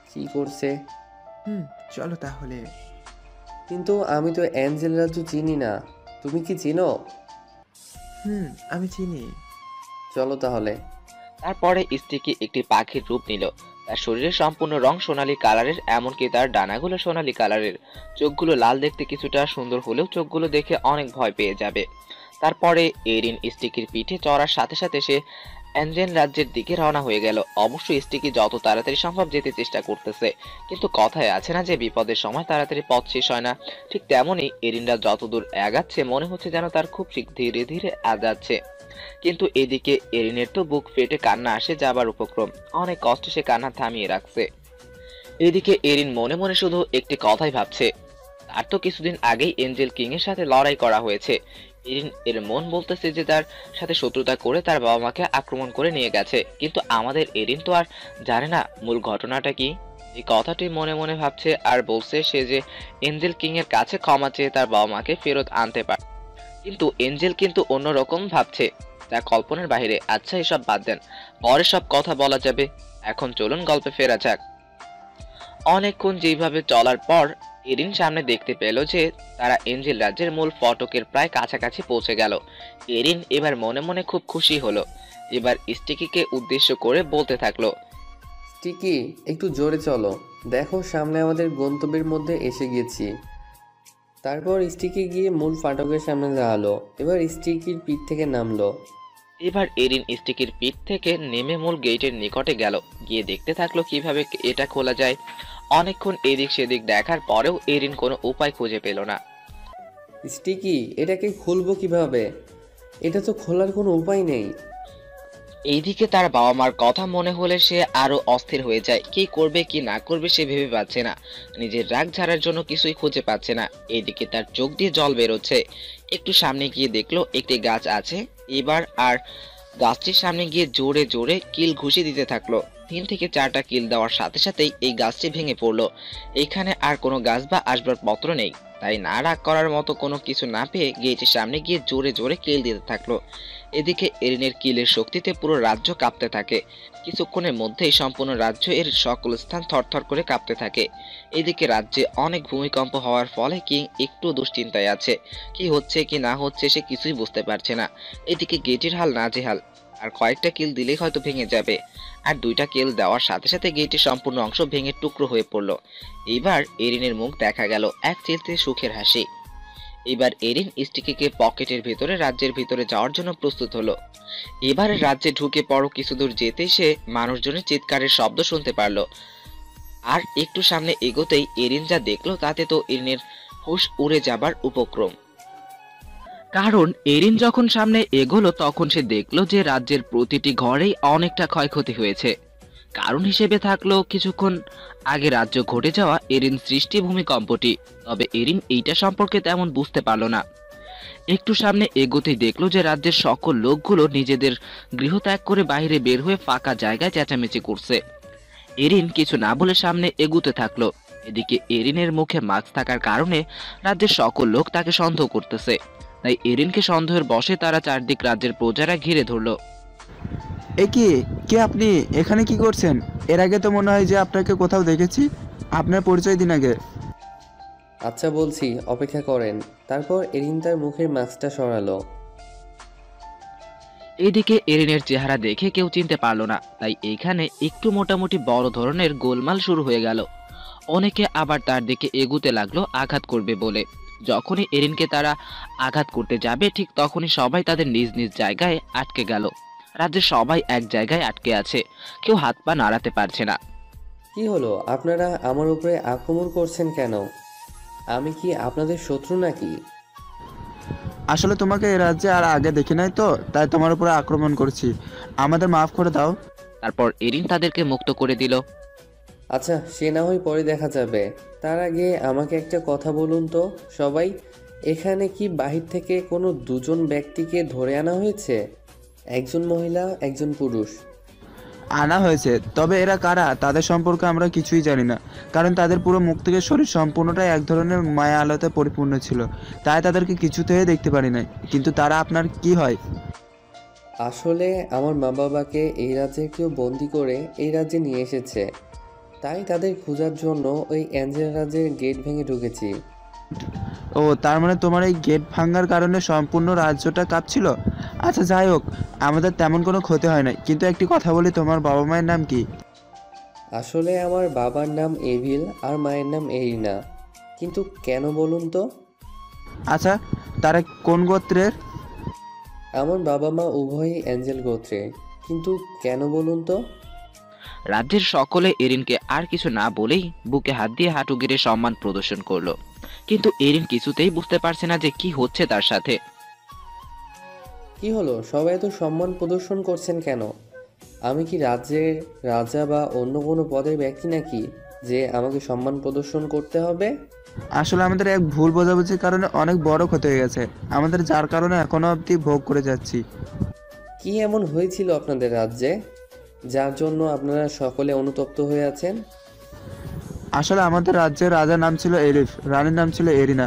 কি করছে। চলো তাহলে। কিন্তু আমি তো অ্যাঞ্জেল রাজ্য চিনি না। তুমি কি চিনো? আমি চিনি। চলো তাহলে। তারপরে স্টিকি একটি পাখির রূপ নিল। তার শরীরের সম্পূর্ণ রং সোনালী কালারের, এমনকি তার ডানাগুলো সোনালী কালারের। চোখগুলো লাল, দেখতে কিছুটা সুন্দর হলেও চোখগুলো দেখে অনেক ভয় পেয়ে যাবে। তারপরে এরিন স্টিকির পিঠে চড়ার সাথে সাথে সে অ্যাঞ্জেল রাজ্যের দিকে রওনা হয়ে গেল। অবশ্যই স্টিকি যত তাড়াতাড়ি সম্ভব যেতে চেষ্টা করতেছে, কিন্তু কথায় আছে না যে বিপদের সময় তাড়াতাড়ি পথ শেষ হয় না। ঠিক তেমনই এরিনরা যতদূর আগাচ্ছে মনে হচ্ছে যেন তার খুব ধীরে ধীরে আগাচ্ছে। কিন্তু এদিকে এরিনের তো বুক ফেটে কান্না আসে যাবার উপক্রম। অনেক কষ্টে সে কান্না থামিয়ে রাখছে। এদিকে এরিন মনে মনে শুধু একটি কথাই ভাবছে, তার তো কিছুদিন আগেই এঞ্জেল কিং এর সাথে লড়াই করা হয়েছে। এরিন এর মন বলতেছে যে তার সাথে শত্রুতা করে তার বাবা মাকে আক্রমণ করে নিয়ে গেছে, কিন্তু আমাদের এরিন তো আর জানে না মূল ঘটনাটা কি। এই কথাটি মনে মনে ভাবছে আর বলছে সে যে এঞ্জেল কিং এর কাছে ক্ষমা চেয়ে তার বাবা মাকে ফেরত আনতে পারে। কিন্তু এঞ্জেল কিন্তু অন্যরকম ভাবছে, তা কল্পনার বাইরে। আচ্ছা এসব বাদ দেন, পরে সব কথা বলা যাবে। এখন চলুন গল্পে ফেরা যাক। অনেকক্ষণ যেভাবে চলার পর এরিন সামনে দেখতে পেল যে তারা এঞ্জেল রাজ্যের মূল ফটকের প্রায় কাছাকাছি পৌঁছে গেল। এরিন এবার মনে মনে খুব খুশি হলো। এবার স্টিকিকে উদ্দেশ্য করে বলতে থাকলো, স্টিকি, একটু জোরে চলো, দেখো সামনে আমাদের গন্তব্যের মধ্যে এসে গেছি। তারপর স্টিকি গিয়ে মূল ফাটকের সামনে দাঁড়ালো। এবার স্টিকির পিঠ থেকে নামলো। এবার এরিন স্টিকির পিঠ থেকে নেমে মূল গেটের নিকটে গেল। গিয়ে দেখতে থাকলো কিভাবে এটা খোলা যায়। অনেকক্ষণ এদিক সেদিক দেখার পরেও এরিন কোনো উপায় খুঁজে পেল না। স্টিকি, এটাকে খুলবো কিভাবে? এটা তো খোলার কোনো উপায় নেই। এইদিকে তার বাবা মার কথা মনে হলে সে আরো অস্থির হয়ে যায়। কি করবে কি না করবে সে ভেবে পাচ্ছে না। নিজের রাগ ঝাড়ার জন্য কিছুই খুঁজে পাচ্ছে না। এইদিকে তার চোখ দিয়ে জল বেরোচ্ছে। একটু সামনে গিয়ে দেখলো একটি গাছ আছে। এবার আর গাছটির সামনে গিয়ে জোরে জোরে কিল ঘুষি দিতে থাকলো। 3 থেকে 4টা কিল দেওয়ার সাথে সাথেই এই গাছটি ভেঙে পড়লো। এখানে আর কোনো গাছ বা আসবাবপত্র নেই, তাই না রাগ করার মতো কোনো কিছু না পেয়ে গেটের সামনে গিয়ে জোরে জোরে কিল দিতে থাকলো। এদিকে এরিনের কিলের শক্তিতে পুরো রাজ্য কাঁপতে থাকে। কিছুক্ষণের মধ্যেই সম্পূর্ণ রাজ্য এর সকল স্থান থরথর করে কাঁপতে থাকে। এদিকে রাজ্যে অনেক ভূমিকম্প হওয়ার ফলে কিং একটু দুশ্চিন্তায় আছে। কি হচ্ছে কি না হচ্ছে সে কিছুই বুঝতে পারছে না। এদিকে গেটের হাল নাজেহাল। আর কয়েকটা কিল দিলেই হয়তো ভেঙে যাবে। আর 2টা কিল দেওয়ার সাথে সাথে গেটের সম্পূর্ণ অংশ ভেঙে টুকরো হয়ে পড়ল। এইবার এরিনের মুখ দেখা গেল এক চিলতে সুখের হাসি। এবার এরিন স্টিকিকে পকেটের ভেতরে রাজ্যের ভিতরে যাওয়ার জন্য প্রস্তুত হলো। এবারে রাজ্যে ঢুকে পড়ো কিছু দূর যেতেই সে মানুষজনের চিৎকারের শব্দ শুনতে পারল। আর একটু সামনে এগোতেই এরিন যা দেখলো তাতে তো এরিনের হুঁশ উড়ে যাবার উপক্রম। কারণ এরিন যখন সামনে এগোলো তখন সে দেখলো যে রাজ্যের প্রতিটি ঘরেই অনেকটা ক্ষয়ক্ষতি হয়েছে। কারণ হিসেবে থাকলো কিছুক্ষণ আগে রাজ্য ঘটে যাওয়া এরিন সৃষ্টি ভূমিকম্পটি। তবে এরিন এইটা সম্পর্কে তেমন বুঝতে পারল না। একটু সামনে এগোতেই দেখলো যে রাজ্যের সকল লোকগুলো নিজেদের গৃহত্যাগ করে বাইরে বের হয়ে ফাঁকা জায়গায় চেঁচামেচি করছে। এরিন কিছু না বলে সামনে এগুতে থাকলো। এদিকে এরিনের মুখে মাস্ক থাকার কারণে রাজ্যের সকল লোক তাকে সন্দেহ করতেছে। তাই এরিনকে সন্দেহের বশে তারা চারদিক রাজ্যের প্রজারা ঘিরে ধরলো। কে আপনি এখানে কি করছেন? এর আগে তো মনে হয় যে আপনাকে কোথাও দেখেছি। আপনার পরিচয় দিন আগে। আচ্ছা বলছি, অপেক্ষা করেন। তারপর এরিন তার মুখের মাস্কটা সরালো। এইদিকে এরিনের চেহারা দেখে কেউ চিনতে পারলো না। তাই এইখানে একটু মোটামুটি বড় ধরনের গোলমাল শুরু হয়ে গেল। অনেকে আবার তার দিকে এগুতে লাগলো আঘাত করবে বলে। যখনই এরিনকে তারা আঘাত করতে যাবে ঠিক তখনই সবাই তাদের নিজ নিজ জায়গায় আটকে গেল। রাজ্যের সবাই এক জায়গায় আটকে আছে, কেউ হাত পা নাড়াতে পারছে না। কি হলো, আপনারা আমার উপরে আক্রমণ করছেন কেন? আমি কি আপনাদের শত্রু নাকি? আসলে তোমাকে এই রাজ্যে আর আগে দেখি নাই তো, তাই তোমার উপরে আক্রমণ করছি। আমাদের মাফ করে দাও। তারপর এরিন তাদেরকে মুক্ত করে দিল। আচ্ছা, সে না হয় পরে দেখা যাবে। তার আগে আমাকে একটা কথা বলুন তো সবাই, এখানে কি বাহির থেকে কোনো দুজন ব্যক্তিকে ধরে আনা হয়েছে? একজন মহিলা, একজন পুরুষ আনা হয়েছে। তবে এরা কারা তাদের সম্পর্কে আমরা কিছুই জানি না, কারণ তাদের পুরো মুখ থেকে শরীর সম্পূর্ণটাই এক ধরনের মায়া আলোতে পরিপূর্ণ ছিল, তাই তাদেরকে কিছুতেই দেখতে পারি নাই। কিন্তু তারা আপনার কি হয়? আসলে আমার মা বাবাকে এই রাজ্যে কেউ বন্দি করে এই রাজ্যে নিয়ে এসেছে, তাই তাদের খোঁজার জন্য ওই অ্যাঞ্জেল রাজ্যের গেট ভেঙে ঢুকেছি। ও, তার মানে তোমার এই গেট ভাঙার কারণে সম্পূর্ণ রাজ্যটা কাঁপছিল। আচ্ছা যাই হোক, আমাদের তেমন কোনো ক্ষতি হয় নাই। কিন্তু একটি কথা বলি, তোমার বাবা মায়ের নাম কি? আসলে আমার বাবার নাম এভিল আর মায়ের নাম এরিনা। কিন্তু কেন বলুন তো? আচ্ছা, তারা কোন গোত্রের? আমার বাবা মা উভয়ই অ্যাঞ্জেল গোত্রের। কিন্তু কেন বলুন তো? রাজ্যের সকলে এরিনকে আর কিছু না বলেই বুকে হাত দিয়ে হাঁটু গেড়ে সম্মান প্রদর্শন করলো। কিন্তু এরিন কিছুতেই বুঝতে পারছে না যে কি হচ্ছে তার সাথে। কি হলো, সবাই এত সম্মান প্রদর্শন করছেন কেন? আমি কি রাজ্যের রাজা বা অন্য কোনো পদের ব্যক্তি নাকি যে আমাকে সম্মান প্রদর্শন করতে হবে? আসলে আমাদের এক ভুল বোঝাবুঝির কারণে অনেক বড় ক্ষতি হয়ে গেছে আমাদের, যার কারণে এখনো অবধি ভোগ করে যাচ্ছি। কি এমন হয়েছিল আপনাদের রাজ্যে যার জন্য আপনারা সকলে অনুতপ্ত হয়ে আছেন? আসলে আমাদের রাজ্যের রাজার নাম ছিল এরিফ, রানীর নাম ছিল এরিনা।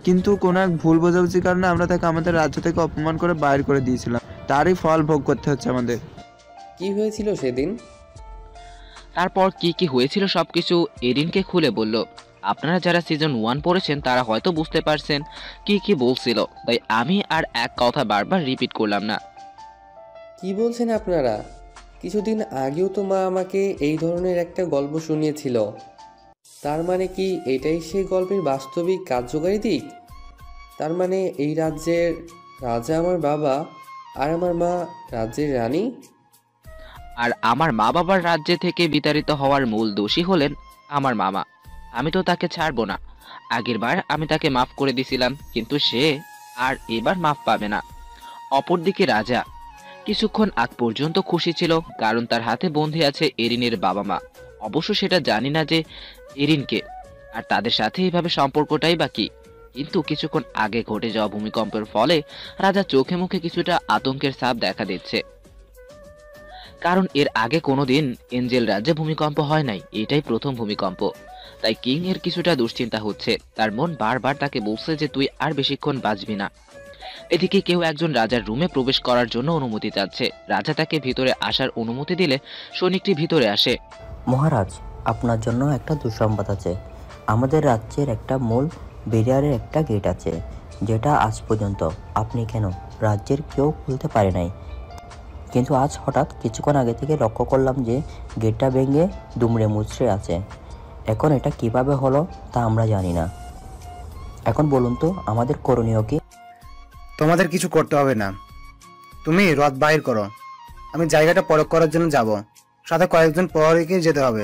কিন্তু কোনো এক ভুল বোঝাবুঝির কারণে আমরা তাকে আমাদের রাজ্য থেকে অপমান করে বাইর করে দিয়েছিলাম। তারই ফল ভোগ করতে হচ্ছে আমাদের। কি হয়েছিল সেদিন? তারপর কি কি হয়েছিল সবকিছু এরিনকে খুলে বলল। আপনারা যারা সিজন 1 পড়েছেন তারা হয়তো বুঝতে পারছেন কি কি বলছিল, তাই আমি আর এক কথা বারবার রিপিট করলাম না। কি বলছেন আপনারা? কিছুদিন আগেও তো মা আমাকে এই ধরনের একটা গল্প শুনিয়েছিল। তার মানে কি এটাই সেই গল্পের বাস্তবিক কার্যকারী দিক? তার মানে এই রাজ্যের রাজা আমার বাবা আর আমার মা রাজ্যের রানী? আর আমার মা বাবার রাজ্য থেকে বিতাড়িত হওয়ার মূল দোষী হলেন আমার মামা। আমি তো তাকে ছাড়বো না। আগেরবার আমি তাকে মাফ করে দিছিলাম, কিন্তু সে আর এবার মাফ পাবে না। অপরদিকে রাজা কিছুক্ষণ আগ পর্যন্ত খুশি ছিল, কারণ তার হাতে বন্দী আছে এরিনের বাবা মা। অবশ্য সেটা জানি না যে এরিনকে, আর তাদের সাথে এইভাবে সম্পর্কটাই বা কি। কিন্তু কিছুক্ষণ আগে ঘটে যাওয়া ভূমিকম্পের ফলে রাজা চোখে মুখে কিছুটা আতঙ্কের ছাপ দেখা দিচ্ছে। কারণ এর আগে কোনোদিন এঞ্জেল রাজ্যে ভূমিকম্প হয় নাই, এটাই প্রথম ভূমিকম্প। তাই কিং এর কিছুটা দুশ্চিন্তা হচ্ছে। তার মন বারবার তাকে বলছে যে তুই আর বেশিক্ষণ বাঁচবি না। এদিকে কেউ একজন রাজার রুমে প্রবেশ করার জন্য অনুমতি চাচ্ছে। রাজা তাকে ভিতরে আসার অনুমতি দিলে সৈনিকটি ভিতরে আসে। মহারাজ, আপনার জন্য একটা দুঃসংবাদ আছে। আমাদের রাজ্যের একটা মূল ব্যারিয়ারের একটা গেট আছে, যেটা আজ পর্যন্ত আপনি কেন রাজ্যের কেউ খুলতে পারে নাই। কিন্তু আজ হঠাৎ কিছুক্ষণ আগে থেকে লক্ষ্য করলাম যে গেটটা ভেঙে দুমড়ে মুচড়ে আছে। এখন এটা কিভাবে হলো তা আমরা জানি না। এখন বলুন তো আমাদের করণীয় কি? তোমাদের কিছু করতে হবে না, তুমি রথ বাহির করো, আমি জায়গাটা পরখ করার জন্য যাব, সাথে কয়েকজন প্রহরীকে যেতে হবে,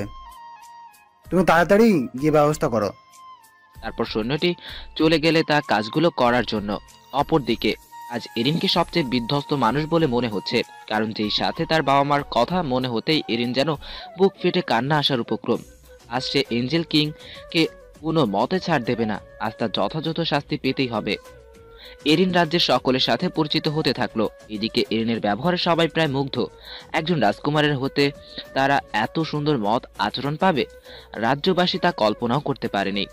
তুমি তাড়াতাড়ি গিয়ে ব্যবস্থা করো। তারপর সৈন্যটি চলে গেলে তার কাজগুলো করার জন্য। অপরদিকে আজ এরিনকে সবচেয়ে বিধ্বস্ত মানুষ বলে মনে হচ্ছে, কারণ যেই সাথে তার বাবা মার কথা মনে হতেই এরিন যেন বুক ফেটে কান্না আসার উপক্রম। আজ সে এঞ্জেল কিং কে কোনো মতে ছাড় দেবে না, আজ তার যথাযথ শাস্তি পেতেই হবে। এরিন রাজ্যের সকলের সাথে পরিচিত হতে থাকলো। এদিকে এরিনের ব্যবহারে সবাই প্রায় মুগ্ধ। একজন রাজকুমারের হতে তারা এত সুন্দর মত আচরণ পাবে, রাজ্যবাসী তা কল্পনাও করতে পারেনি।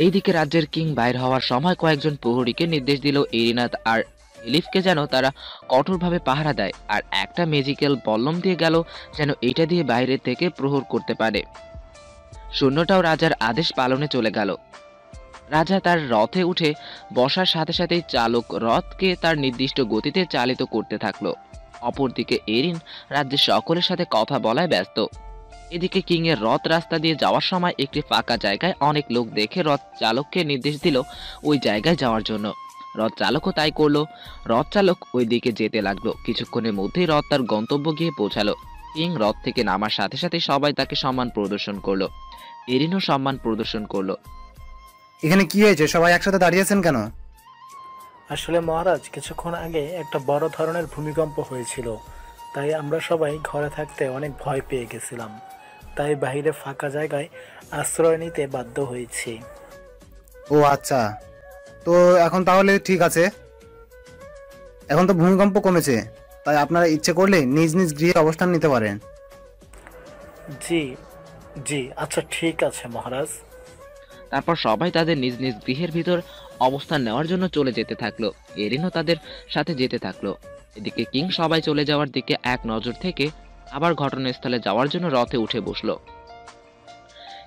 এইদিকে রাজ্যের কিং বাইর হওয়ার সময় কয়েকজন প্রহরীকে নির্দেশ দিল এরিনাথ আর এলিফকে যেন তারা কঠোরভাবে পাহারা দেয়, আর একটা ম্যাজিক্যাল বল্লম দিয়ে গেল যেন এটা দিয়ে বাইরে থেকে প্রহর করতে পারে। সৈন্যটাও রাজার আদেশ পালনে চলে গেল। রাজা তার রথে উঠে বসার সাথে সাথেই চালক রথকে তার নির্দিষ্ট গতিতে চালিত করতে থাকলো। অপরদিকে এরিন রাজ্যের সকলের সাথে কথা বলায় ব্যস্ত। এদিকে কিং এর রথ রাস্তা দিয়ে যাওয়ার সময় একটি ফাঁকা জায়গায় অনেক লোক দেখে রথ চালককে নির্দেশ দিল ওই জায়গায় যাওয়ার জন্য। রথ চালকও তাই করলো। রথ চালক ওই দিকে যেতে লাগলো। কিছুক্ষণের মধ্যেই রথ তার গন্তব্য গিয়ে পৌঁছালো। কিং রথ থেকে নামার সাথে সাথে সবাই তাকে সম্মান প্রদর্শন করলো। এরিনও সম্মান প্রদর্শন করলো। এখানে কি হয়েছে, সবাই একসাথে দাঁড়িয়েছেন কেন? আসলে মহারাজ, কিছুক্ষণ আগে একটা বড় ধরনের ভূমিকম্প হয়েছিল, তাই আমরা সবাই ঘরে থাকতে অনেক ভয় পেয়ে গেছিলাম, তাই বাইরে ফাঁকা জায়গায় আশ্রয় নিতে বাধ্য হয়েছি। ও আচ্ছা, তো এখন তাহলে ঠিক আছে, এখন তো ভূমিকম্প কমেছে, তাই আপনারা ইচ্ছে করলে নিজ নিজ গৃহে অবস্থান নিতে পারেন। জি জি, আচ্ছা ঠিক আছে মহারাজ। তারপর সবাই তাদের নিজ নিজ গৃহের ভিতর অবস্থান নেওয়ার জন্য চলে যেতে থাকলো। এরিনও তাদের সাথে যেতে থাকলো। এদিকে কিং সবাই চলে যাওয়ার দিকে এক নজর থেকে আবার ঘটনাস্থলে যাওয়ার জন্য রথে উঠে বসলো।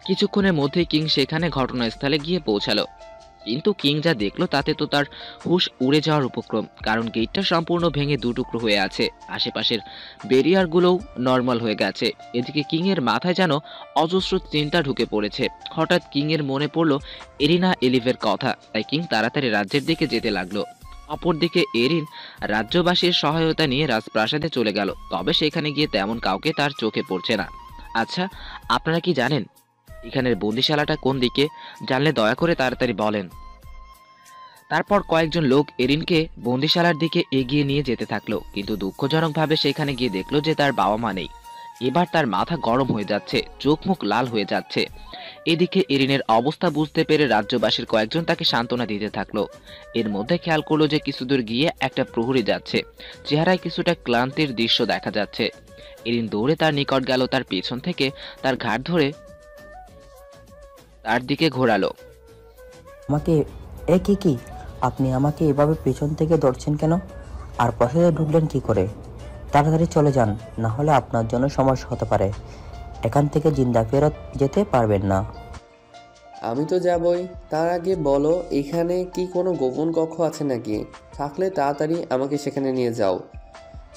কিছুক্ষণের মধ্যেই কিং সেখানে ঘটনাস্থলে গিয়ে পৌঁছালো। কিন্তু কিং যা দেখলো তাতে তো তার হুঁশ উড়ে যাওয়ার উপক্রম, কারণ গেটটা সম্পূর্ণ ভেঙে দুটুকরো হয়ে আছে, আশেপাশের ব্যারিয়ারগুলোও নর্মাল হয়ে গেছে। এদিকে কিং এর মাথায় যেন অজস্র চিন্তা ঢুকে পড়েছে। হঠাৎ কিং এর মনে পড়লো এরিনা এলিভের কথা, তাই কিং তাড়াতাড়ি রাজ্যের দিকে যেতে লাগলো। অপরদিকে এরিন রাজ্যবাসীর সহায়তা নিয়ে রাজপ্রাসাদে চলে গেল, তবে সেখানে গিয়ে তেমন কাউকে তার চোখে পড়ছে না। আচ্ছা, আপনারা কি জানেন এখানের বন্দিশালাটা কোন দিকে? জানলে দয়া করে তাড়াতাড়ি বলেন। তারপর কয়েকজন লোক এরিনকে বন্দিশালার দিকে এগিয়ে নিয়ে যেতে থাকলো, কিন্তু দুঃখজনকভাবে সেখানে গিয়ে দেখলো যে তার বাবা মা নেই। এবার তার মাথা গরম হয়ে যাচ্ছে, চোখ মুখ লাল হয়ে যাচ্ছে। এদিকে এরিনের অবস্থা বুঝতে পেরে রাজ্যবাসীর কয়েকজন তাকে সান্ত্বনা দিতে থাকলো। এর মধ্যে খেয়াল করলো যে কিছুদূর গিয়ে একটা প্রহরী যাচ্ছে, চেহারায় কিছুটা ক্লান্তির দৃশ্য দেখা যাচ্ছে। এরিন দৌড়ে তার নিকট গেল, তার পেছন থেকে তার ঘাড় ধরে তার দিকে ঘোরালো। আমাকে কি আপনি আমাকে এভাবে পেছন থেকে ধরছেন কেন? আর প্রাসাদে ঢুকলেন কি করে? তাড়াতাড়ি চলে যান, না হলে আপনার জন্য সমস্যা হতে পারে। এখান থেকে জিন্দা ফেরত যেতে পারবেন না। আমি তো যাবই, তার আগে বলো এখানে কি কোনো গোপন কক্ষ আছে নাকি? থাকলে তাড়াতাড়ি আমাকে সেখানে নিয়ে যাও,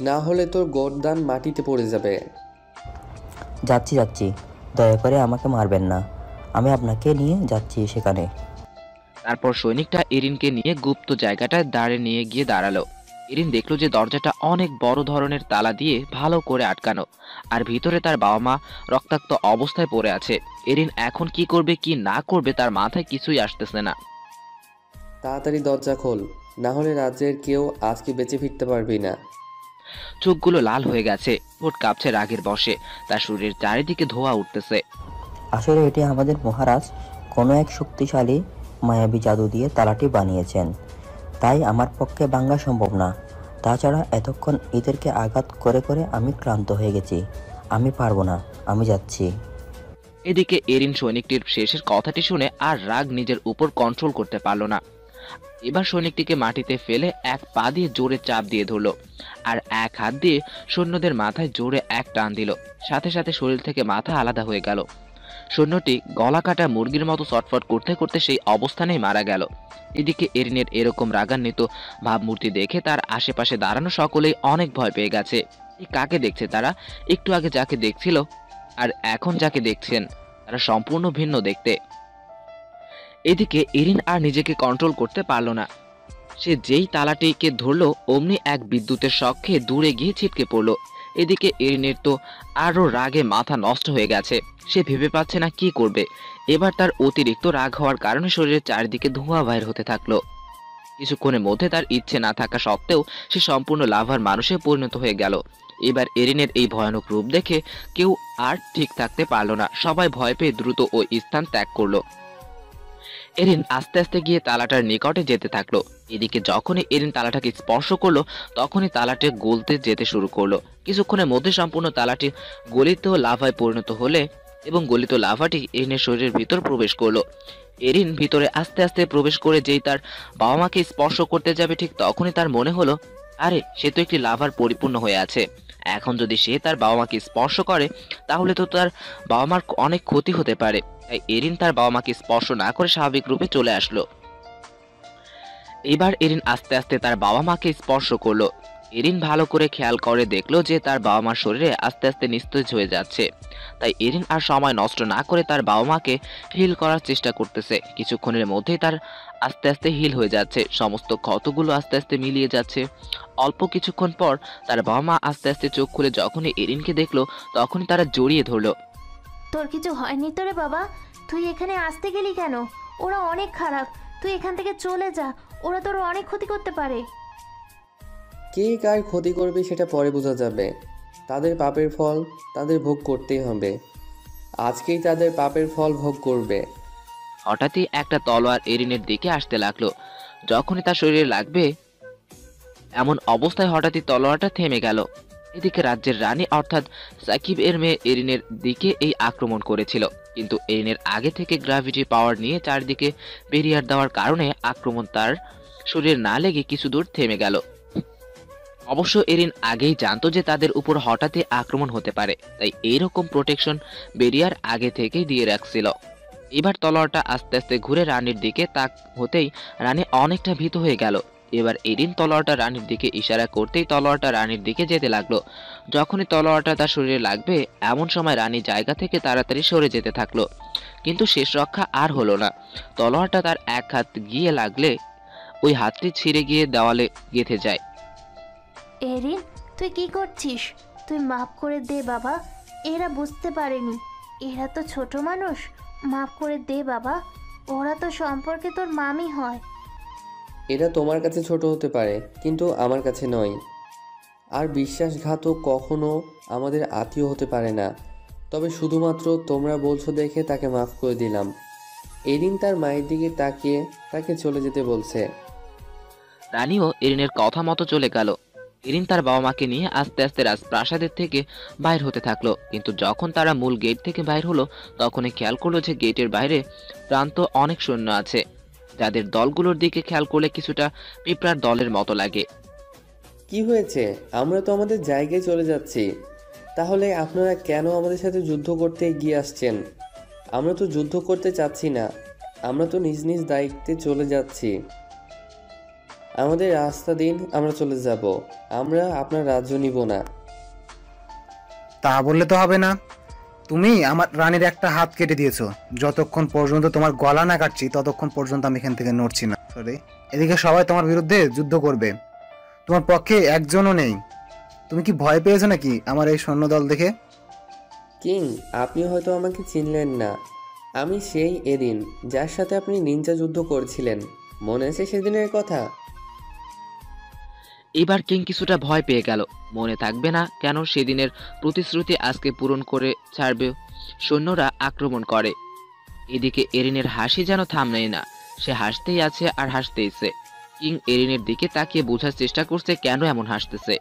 না হলে তোর গর্দান মাটিতে পড়ে যাবে। যাচ্ছি, দয়া করে আমাকে মারবেন না, আমি আপনাকে নিয়ে যাচ্ছি সেখানে। তারপর সৈনিকটা এরিনকে নিয়ে গুপ্ত জায়গাটায় নিয়ে গিয়ে দাঁড়ালো। এরিন দেখলো যে দরজাটা অনেক বড় ধরনের তালা দিয়ে ভালো করে আটকানো, আর ভিতরে তার বাবা মা রক্তাক্ত অবস্থায় পড়ে আছে। এরিন এখন কি করবে কি না করবে তার মাথায় কিছুই আসতেছে না। তাড়াতাড়ি দরজা খোল, না হলে রাজ্যের কেউ আজকে বেঁচে ফিরতে পারবি না। চোখগুলো লাল হয়ে গেছে, ঠোঁট কাঁপছে রাগের বশে, তার শরীরের চারিদিকে ধোঁয়া উঠতেছে। আসলে এটি আমাদের মহারাজ কোনো এক শক্তিশালী মায়াবী জাদু দিয়ে তালাটি বানিয়েছেন, তাই আমার পক্ষে ভাঙা সম্ভব না। তাছাড়া এতক্ষণ এদেরকে আঘাত করে করে আমি ক্লান্ত হয়ে গেছি, আমি পারবো না, আমি যাচ্ছি। এদিকে এরিন সৈনিকটির শেষের কথাটি শুনে আর রাগ নিজের উপর কন্ট্রোল করতে পারল না। এবার সৈনিকটিকে মাটিতে ফেলে এক পা দিয়ে জোরে চাপ দিয়ে ধরল, আর এক হাত দিয়ে সৈন্যদের মাথায় জোরে এক টান দিল। সাথে সাথে শরীর থেকে মাথা আলাদা হয়ে গেল। সৈন্যটি গলা কাটা মুরগির মতো চটফট করতে করতে সেই অবস্থানেই মারা গেল। এদিকে এরিনের এরকম রাগান্বিত ভাবমূর্তি দেখে তার আশেপাশে দাঁড়ানো সকলেই অনেক ভয় পেয়ে গেছে। কাকে দেখছে তারা? একটু আগে যাকে দেখছিল আর এখন যাকে দেখছেন তারা সম্পূর্ণ ভিন্ন দেখতে। এদিকে এরিন আর নিজেকে কন্ট্রোল করতে পারল না। সে যেই তালাটিকে ধরলো অমনি এক বিদ্যুতের শক খেয়ে দূরে গিয়ে ছিটকে পড়ল। এদিকে এরিনের তো আরো রাগে মাথা নষ্ট হয়ে গেছে। সে ভেবে পাচ্ছে না কি করবে। এবার তার অতিরিক্ত রাগ হওয়ার কারণে শরীরের চারিদিকে ধোঁয়া বাইর হতে থাকলো। কিছুক্ষণের মধ্যে তার ইচ্ছে না থাকা সত্ত্বেও সে সম্পূর্ণ লাভার মানুষে পরিণত হয়ে গেল। এবার এরিনের এই ভয়ানক রূপ দেখে কেউ আর ঠিক থাকতে পারল না। সবাই ভয় পেয়ে দ্রুত ওই স্থান ত্যাগ করলো। এরিন আস্তে আস্তে গিয়ে তালাটার নিকটে যেতে থাকলো। এদিকে যখনই এরিন তালাটাকে স্পর্শ করলো তখনই তালাটি গলতে যেতে শুরু করলো। কিছুক্ষণের মধ্যে সম্পূর্ণ তালাটি গলিত লাভায় পরিণত হলে এবং গলিত লাভাটি এরিনের শরীরের ভিতর প্রবেশ করলো। এরিন ভিতরে আস্তে আস্তে প্রবেশ করে যেই তার বাবা মাকে স্পর্শ করতে যাবে ঠিক তখনই তার মনে হলো, আরে সে তো একটি লাভার পরিপূর্ণ হয়ে আছে। এখন যদি সে তার বাবা মাকে স্পর্শ করে তাহলে তো তার বাবা মার অনেক ক্ষতি হতে পারে। তাই এরিন তার বাবা মাকে স্পর্শ না করে স্বাভাবিক রূপে চলে আসলো। এবার এরিন আস্তে আস্তে তার বাবা মাকে স্পর্শ করলো। এরিন ভালো করে খেয়াল করে দেখলো যে তার বাবা মার শরীরে আস্তে আস্তে নিস্তেজ হয়ে যাচ্ছে। তাই এরিন আর সময় নষ্ট না করে তার বাবা মাকে হিল করার চেষ্টা করতেছে। কিছুক্ষণের মধ্যেই তার আস্তে আস্তে হিল হয়ে যাচ্ছে। সমস্ত ক্ষতগুলো আস্তে আস্তে মিলিয়ে যাচ্ছে। অল্প কিছুক্ষণ পর তার বাবা মা আস্তে আস্তে চোখ খুলে যখনই এরিনকে দেখলো তখনই তারা জড়িয়ে ধরলো। তোর কিছু হয়নি তো রে বাবা? তুই এখানে আসতে গেলি কেন? ওরা অনেক খারাপ, তুই এখান থেকে চলে যা, ওরা তোর অনেক ক্ষতি করতে পারে। কে কার ক্ষতি করবে সেটা পরে বোঝা যাবে। তাদের পাপের ফল তাদের ভোগ করতেই হবে। আজকেই তাদের পাপের ফল ভোগ করবে। হঠাৎই একটা তলোয়ার এরিনের দিকে আসতে লাগলো। যখনই তার শরীরে লাগবে এমন অবস্থায় হঠাৎই তলোয়ারটা থেমে গেল। এদিকে রাজ্যের রানী অর্থাৎ সাকিব এর মেয়ে এরিনের দিকে এই আক্রমণ করেছিল, কিন্তু এরিনের আগে থেকে গ্র্যাভিটি পাওয়ার নিয়ে চারদিকে বেরিয়ার দেওয়ার কারণে আক্রমণ তার শরীরে না লেগে কিছু দূর থেমে গেল। অবশ্য এরিন আগেই জানতো যে তাদের উপর হঠাৎই আক্রমণ হতে পারে, তাই এইরকম প্রোটেকশন বেরিয়ার আগে থেকেই দিয়ে রাখছিল। এবার তলোয়ারটা আস্তে আস্তে ঘুরে রানীর দিকে তাক হতেই রানী অনেকটা ভীত হয়ে গেল। এবার এরিন তলোয়ারটা রানীর দিকে ইশারা করতেই তলোয়ারটা রানীর দিকে যেতে লাগলো। যখনই তলোয়ারটা তার শরীরে লাগবে এমন সময় রানী জায়গা থেকে তাড়াতাড়ি সরে যেতে থাকলো, কিন্তু শেষ রক্ষা আর হলো না। তলোয়ারটা তার এক হাত গিয়ে লাগলে ওই হাতটি ছিঁড়ে গিয়ে দেওয়ালে গেঁথে যায়। এরিন, তুই কি করছিস? তুই মাফ করে দে বাবা, এরা বুঝতে পারেনি, এরা তো ছোট মানুষ, মাফ করে দে বাবা, ওরা তো সম্পর্কে তোর মামি হয়। এটা তোমার কাছে ছোট হতে পারে কিন্তু আমার কাছে নয়। আর বিশ্বাসঘাতক কখনো আমাদের আত্মীয় হতে পারে না। তবে শুধুমাত্র তোমরা বলছো দেখে তাকে মাফ করে দিলাম। এরিন তার মায়ের দিকে তাকিয়ে তাকে চলে যেতে বলছে। রানীও এরিনের কথা মতো চলে গেল। এরিন তার বাবা মাকে নিয়ে আস্তে আস্তে রাজপ্রাসাদের থেকে বাইর হতে থাকলো, কিন্তু যখন তারা মূল গেট থেকে বাইর হলো তখনই খেয়াল করলো যে গেটের বাইরে প্রান্ত অনেক সৈন্য আছে, যাদের দলগুলোর দিকে খেয়াল করলে কিছুটা পিঁপড়ার দলের মতো লাগে। কি হয়েছে? আমরা তো আমাদের জায়গায় চলে যাচ্ছি। তাহলে আপনারা কেন আমাদের সাথে যুদ্ধ করতে এগিয়ে আসছেন? আমরা তো যুদ্ধ করতে চাচ্ছি না, আমরা তো নিজ নিজ দায়িত্বে চলে যাচ্ছি। আমাদের রাস্তা দিন, আমরা চলে যাব। আমরা আপনার রাজ্য নিব না। তা বললে তো হবে না। তুমি আমার রানীর একটা হাত কেটে দিয়েছো। যতক্ষণ পর্যন্ত তোমার গলা না কাটছি ততক্ষণ পর্যন্ত আমি এখান থেকে নড়ছি না। সরি, এদিকে সবাই তোমার বিরুদ্ধে যুদ্ধ করবে, তোমার পক্ষে একজনও নেই। তুমি কি ভয় পেয়েছো নাকি আমার এই সৈন্যদল দেখে? কিং, আপনি হয়তো আমাকে চিনলেন না। আমি সেই এরিন যার সাথে আপনি নিনজা যুদ্ধ করছিলেন। মনে আছে সেদিনের কথা? এবার কিং কিছুটা ভয় পেয়ে গেল। মনে থাকবে না কেন সেদিনের প্রতিশ্রুতি আজকে পূরণ করে ছাড়বে। সৈন্যরা আক্রমণ করে। এদিকে এরিনের হাসি যেন থামনেই না, সে হাসতেই আছে আর হাসতেইছে। কিং এরিনের দিকে তাকিয়ে বোঝার চেষ্টা করছে কেন এমন হাসতেছে।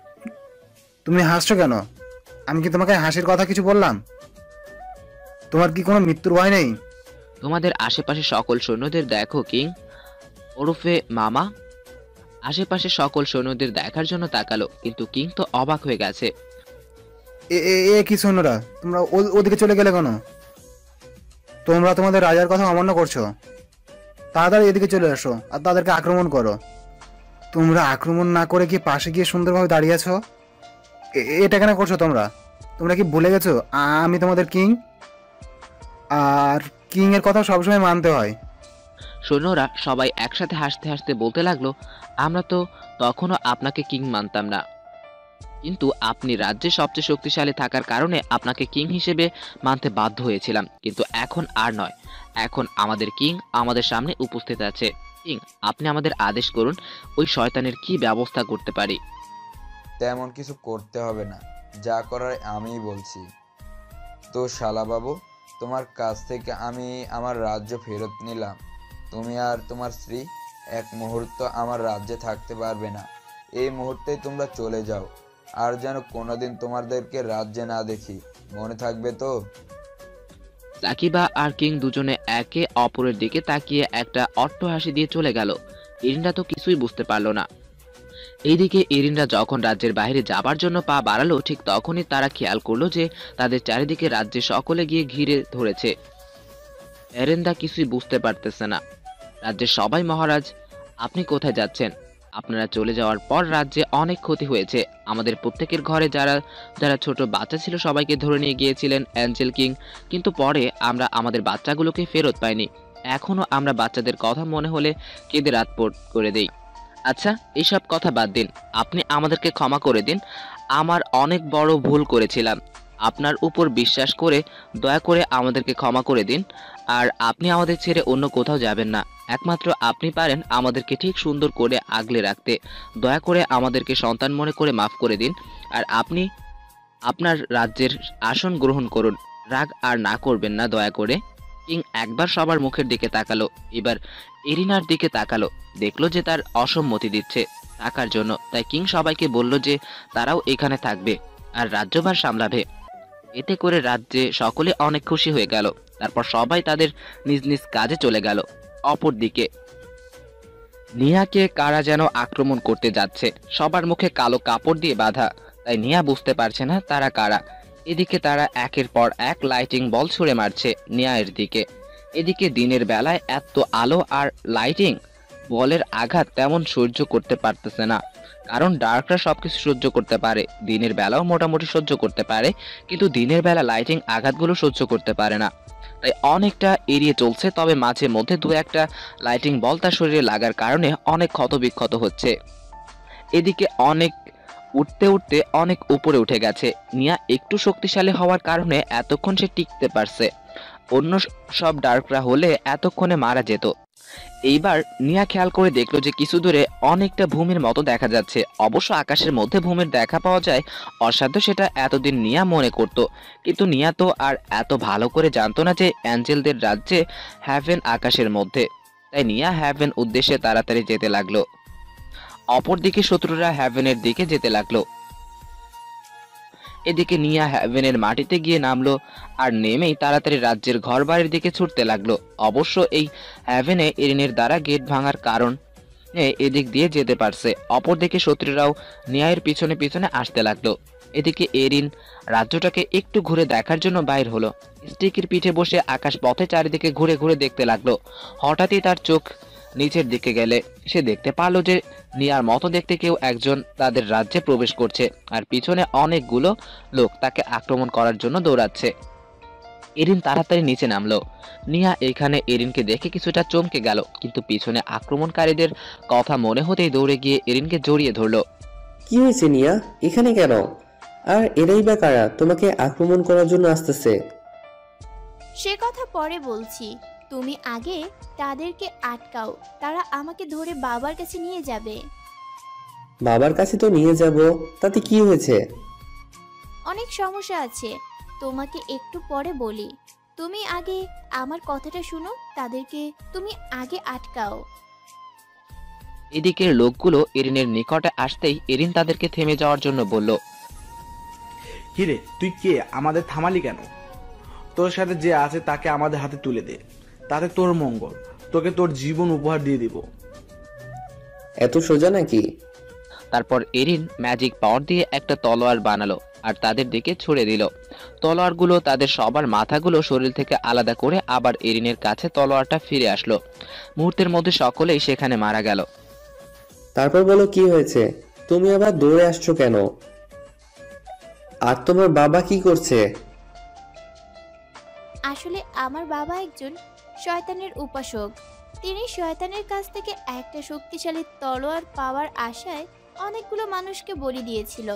তুমি হাসছো কেন? আমি কি তোমাকে হাসির কথা কিছু বললাম? তোমার কি কোনো মৃত্যুর ভয় নেই? তোমাদের আশেপাশে সকল সৈন্যদের দেখো কিং, ওরফে মামা। আশেপাশে সকল সৈন্যদের দেখার জন্য তাকালো, কিন্তু কিং তো অবাক হয়ে গেছে। এ কি সৈন্যরা, তোমরা ওদিকে চলে গেলে কেন? তোমরা তোমাদের রাজার কথা অমান্য করছো। তাড়াতাড়ি এদিকে চলে আসো আর তাদেরকে আক্রমণ করো। তোমরা আক্রমণ না করে কি পাশে গিয়ে সুন্দরভাবে দাঁড়িয়ে আছো? এটা কেন করছো তোমরা? তোমরা কি ভুলে গেছো আমি তোমাদের কিং? আর কিং এর কথা সবসময় মানতে হয়। সৈন্যরা সবাই একসাথে হাসতে হাসতে বলতে লাগলো, আমরা তো তখনও আপনাকে কিং মানতাম না, কিন্তু আপনি রাজ্যে সবচেয়ে শক্তিশালী থাকার কারণে আপনাকে কিং হিসেবে মানতে বাধ্য হয়েছিলাম, কিন্তু এখন আর নয়। এখন আমাদের কিং আমাদের সামনে উপস্থিত আছে। কিং, আপনি আমাদের আদেশ করুন, ওই শয়তানের কি ব্যবস্থা করতে পারি। তেমন কিছু করতে হবে না, যা করার আমিই বলছি। তো শালা বাবু, তোমার কাছ থেকে আমি আমার রাজ্য ফেরত নিলাম। তুমি আর তোমার স্ত্রী এক মুহূর্ত আমার রাজ্যে থাকতে পারবে না। এই মুহূর্তেই তোমরা চলে যাও, আর যেন কোনোদিন তোমাদেরকে রাজ্যে না দেখি, মনে থাকবে তো? সাকিবা আর কিং দুজনে একে অপরের দিকে তাকিয়ে একটা অট্টহাসি দিয়ে চলে গেল। এরিনরা তো কিছুই বুঝতে পারল না। এইদিকে এরিনরা যখন রাজ্যের বাইরে যাবার জন্য পা বাড়ালো, ঠিক তখনই তারা খেয়াল করলো যে তাদের চারিদিকে রাজ্যে সকলে গিয়ে ঘিরে ধরেছে। এরিনরা কিছুই বুঝতে পারতেছে না। রাজ্যের সবাই, মহারাজ আপনি কোথায় যাচ্ছেন? আপনারা চলে যাওয়ার পর রাজ্যে অনেক ক্ষতি হয়েছে। আমাদের প্রত্যেকের ঘরে যারা যারা ছোট বাচ্চা ছিল সবাইকে ধরে নিয়ে গিয়েছিলেন অ্যাঞ্জেল কিং, কিন্তু পরে আমরা আমাদের বাচ্চাগুলোকে ফেরত পাইনি। এখনো আমরা বাচ্চাদের কথা মনে হলে কেঁদে রাত করে দেই। আচ্ছা, এইসব কথা বাদ দিন, আপনি আমাদেরকে ক্ষমা করে দিন। আমার অনেক বড় ভুল করেছিলাম। আপনার উপর বিশ্বাস করে দয়া করে আমাদেরকে ক্ষমা করে দিন। আর আপনি আমাদের ছেড়ে অন্য কোথাও যাবেন না। একমাত্র আপনি পারেন আমাদেরকে ঠিক সুন্দর করে আগলে রাখতে। দয়া করে আমাদেরকে সন্তান মনে করে মাফ করে দিন। আর আপনি আপনার রাজ্যের আসন গ্রহণ করুন। রাগ আর না করবেন না দয়া করে। কিং একবার সবার মুখের দিকে তাকালো, এবার এরিনার দিকে তাকালো, দেখলো যে তার অসম্মতি দিচ্ছে টাকার জন্য। তাই কিং সবাইকে বলল যে তারাও এখানে থাকবে আর রাজ্যভার সামলাবে। এতে করে রাজ্যে সকলে অনেক খুশি হয়ে গেল। তারপর সবাই তাদের নিজ নিজ কাজে চলে গেল। অপরদিকে নিয়াকে কারা যেন আক্রমণ করতে যাচ্ছে। সবার মুখে কালো কাপড় দিয়ে বাঁধা, তাই নিয়া বুঝতে পারছে না তারা কারা। এদিকে তারা একের পর এক লাইটিং বল ছুঁড়ে মারছে নিয়ায়ের দিকে। এদিকে দিনের বেলায় এত আলো আর লাইটিং বলের আঘাত তেমন সহ্য করতে পারতেছে না, কারণ ডার্করা সবকিছু সহ্য করতে পারে, দিনের বেলাও মোটামুটি সহ্য করতে পারে, কিন্তু দিনের বেলা লাইটিং আঘাতগুলো সহ্য করতে পারে না। তাই অনেকটা এড়িয়ে চলছে, তবে মাঝে মধ্যে দু একটা লাইটিং বল তার শরীরে লাগার কারণে অনেক ক্ষতবিক্ষত হচ্ছে। এদিকে অনেক উঠতে উঠতে অনেক উপরে উঠে গেছে। নিয়া একটু শক্তিশালী হওয়ার কারণে এতক্ষণ সে টিকতে পারছে। অন্য সব ডার্করা হলে এতক্ষণে মারা যেত। এইবার নিয়া খেয়াল করে দেখলো যে কিছু দূরে অনেকটা ভূমির মতো দেখা যাচ্ছে। অবশ্য আকাশের মধ্যে ভূমির দেখা পাওয়া যায় অসাধ্য, সেটা এতদিন নিয়া মনে করত, কিন্তু নিয়া তো আর এত ভালো করে জানতো না যে অ্যাঞ্জেলদের রাজ্যে হ্যাভেন আকাশের মধ্যে। তাই নিয়া হ্যাভেন উদ্দেশ্যে তাড়াতাড়ি যেতে লাগলো। অপরদিকে শত্রুরা হ্যাভেনের দিকে যেতে লাগলো। এদিকে নিয়া হ্যাভেনের মাটিতে গিয়ে নামলো, আর নেমেই তাড়াতাড়ি রাজ্যের ঘর বাড়ির দিকে ছুটতে লাগলো। অবশ্য এই হ্যাভেনে এরিনের দ্বারা গেট ভাঙার কারণ এদিক দিয়ে যেতে পারছে। অপরদিকে শত্রুরাও নিয়ায়ের পিছনে পিছনে আসতে লাগলো। এদিকে এরিন রাজ্যটাকে একটু ঘুরে দেখার জন্য বাইর হলো। স্টিকের পিঠে বসে আকাশ পথে চারিদিকে ঘুরে ঘুরে দেখতে লাগলো। হঠাৎই তার চোখ নিচের দিকে গেলে সে দেখতে পারলো যে নিয়ার মতো দেখতে কেউ একজন তাদের রাজ্যে প্রবেশ করছে, আর পিছনে অনেকগুলো লোক তাকে আক্রমণ করার জন্য দৌড়াচ্ছে। এরিন তাড়াতাড়ি নিচে নামলো। নিয়া এখানে এরিনকে দেখে কিছুটা চমকে গেল, কিন্তু পিছনে আক্রমণকারীদের কথা মনে হতেই দৌড়ে গিয়ে এরিনকে জড়িয়ে ধরলো। কি হয়েছে নিয়া, এখানে কেন? আর এরাই বা কারা তোমাকে আক্রমণ করার জন্য আসতেছে? সে কথা পরে বলছি, তুমি আগে তাদেরকে আটকাও, তারা আমাকে ধরে বাবার কাছে নিয়ে যাবে। বাবার কাছে তো নিয়ে যাব, তাতে কি হয়েছে? অনেক সমস্যা আছে, তোমাকে একটু পরে বলি। তুমি আগে আমার কথাটা শুনো, তাদেরকে তুমি আগে আটকাও। এদিকের লোকগুলো এরিনের নিকটে আসতেই এরিন তাদেরকে থেমে যাওয়ার জন্য বলল, কিরে তুই কে? আমাদের থামালি কেন? তোর সাথে যে আছে তাকে আমাদের হাতে তুলে দে, তাতে তোর মঙ্গল। তোকে তোর জীবন উপহার দিয়ে দিব। এত সোজা নাকি? তারপর এরিন ম্যাজিক পাওয়ার দিয়ে একটা তলোয়ার বানালো আর তাদের দিকে ছুড়ে দিল। তলোয়ারগুলো তাদের সবার মাথাগুলো শরীর থেকে আলাদা করে আবার এরিনের কাছে তলোয়ারটা ফিরে আসলো। মুহূর্তের মধ্যে সকলেই সেখানে মারা গেল। তারপর বলো কি হয়েছে? তুমি আবার দৌড়ে আসছো কেন? আর তোমার বাবা কি করছে? আসলে আমার বাবা একজন শয়তানের উপাসক। তিনি শয়তানের কাছ থেকে একটা শক্তিশালী তলোয়ার পাওয়ার আশায় অনেকগুলো মানুষকে বলি দিয়েছিল।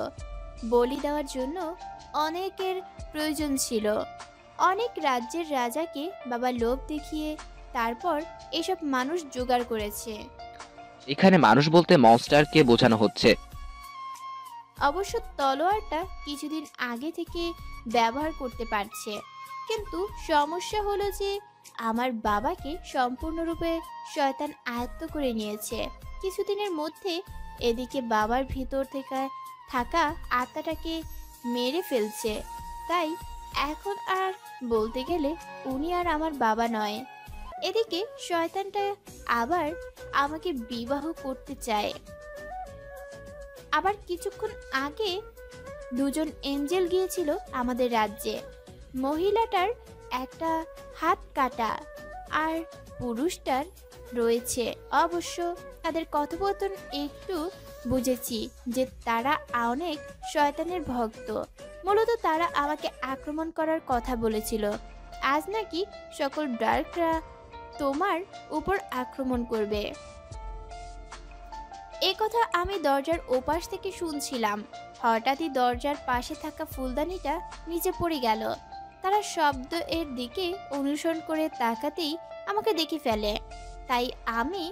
বলি দেওয়ার জন্য অনেকের প্রয়োজন ছিল। অনেক রাজ্যের রাজাকে বাবা লোভ দেখিয়ে তারপর এসব মানুষ জোগাড় করেছে। এখানে মানুষ বলতে মনস্টারকে বোঝানো হচ্ছে। অবশ্য তলোয়ারটা কিছুদিন আগে থেকে ব্যবহার করতে পারছে, কিন্তু সমস্যা হলো যে আমার বাবাকে সম্পূর্ণরূপে শয়তান আয়ত্ত করে নিয়েছে কিছুদিনের মধ্যে। এদিকে বাবার ভিতর থেকে থাকা আত্মাটাকে মেরে ফেলছে। তাই এখন আর বলতে গেলে উনি আর আমার বাবা নয়। এদিকে শয়তানটা আবার আমাকে বিবাহ করতে চায়। আবার কিছুক্ষণ আগে দুজন এঞ্জেল গিয়েছিল আমাদের রাজ্যে। মহিলাটার একটা হাত কাটা আর পুরুষটার রয়েছে। অবশ্য তাদের কথোপকথন একটু বুঝেছি যে তারা অনেক শয়তানের ভক্ত। মূলত তারা আমাকে আক্রমণ করার কথা বলেছিল। আজ নাকি সকল ডার্করা তোমার উপর আক্রমণ করবে। এ কথা আমি দরজার ওপাশ থেকে শুনছিলাম। হঠাৎই দরজার পাশে থাকা ফুলদানিটা নিচে পড়ে গেল। তারা শব্দ এর দিকে অনুসরণ করে তাকাতেই আমাকে দেখে ফেলে। তাই আমি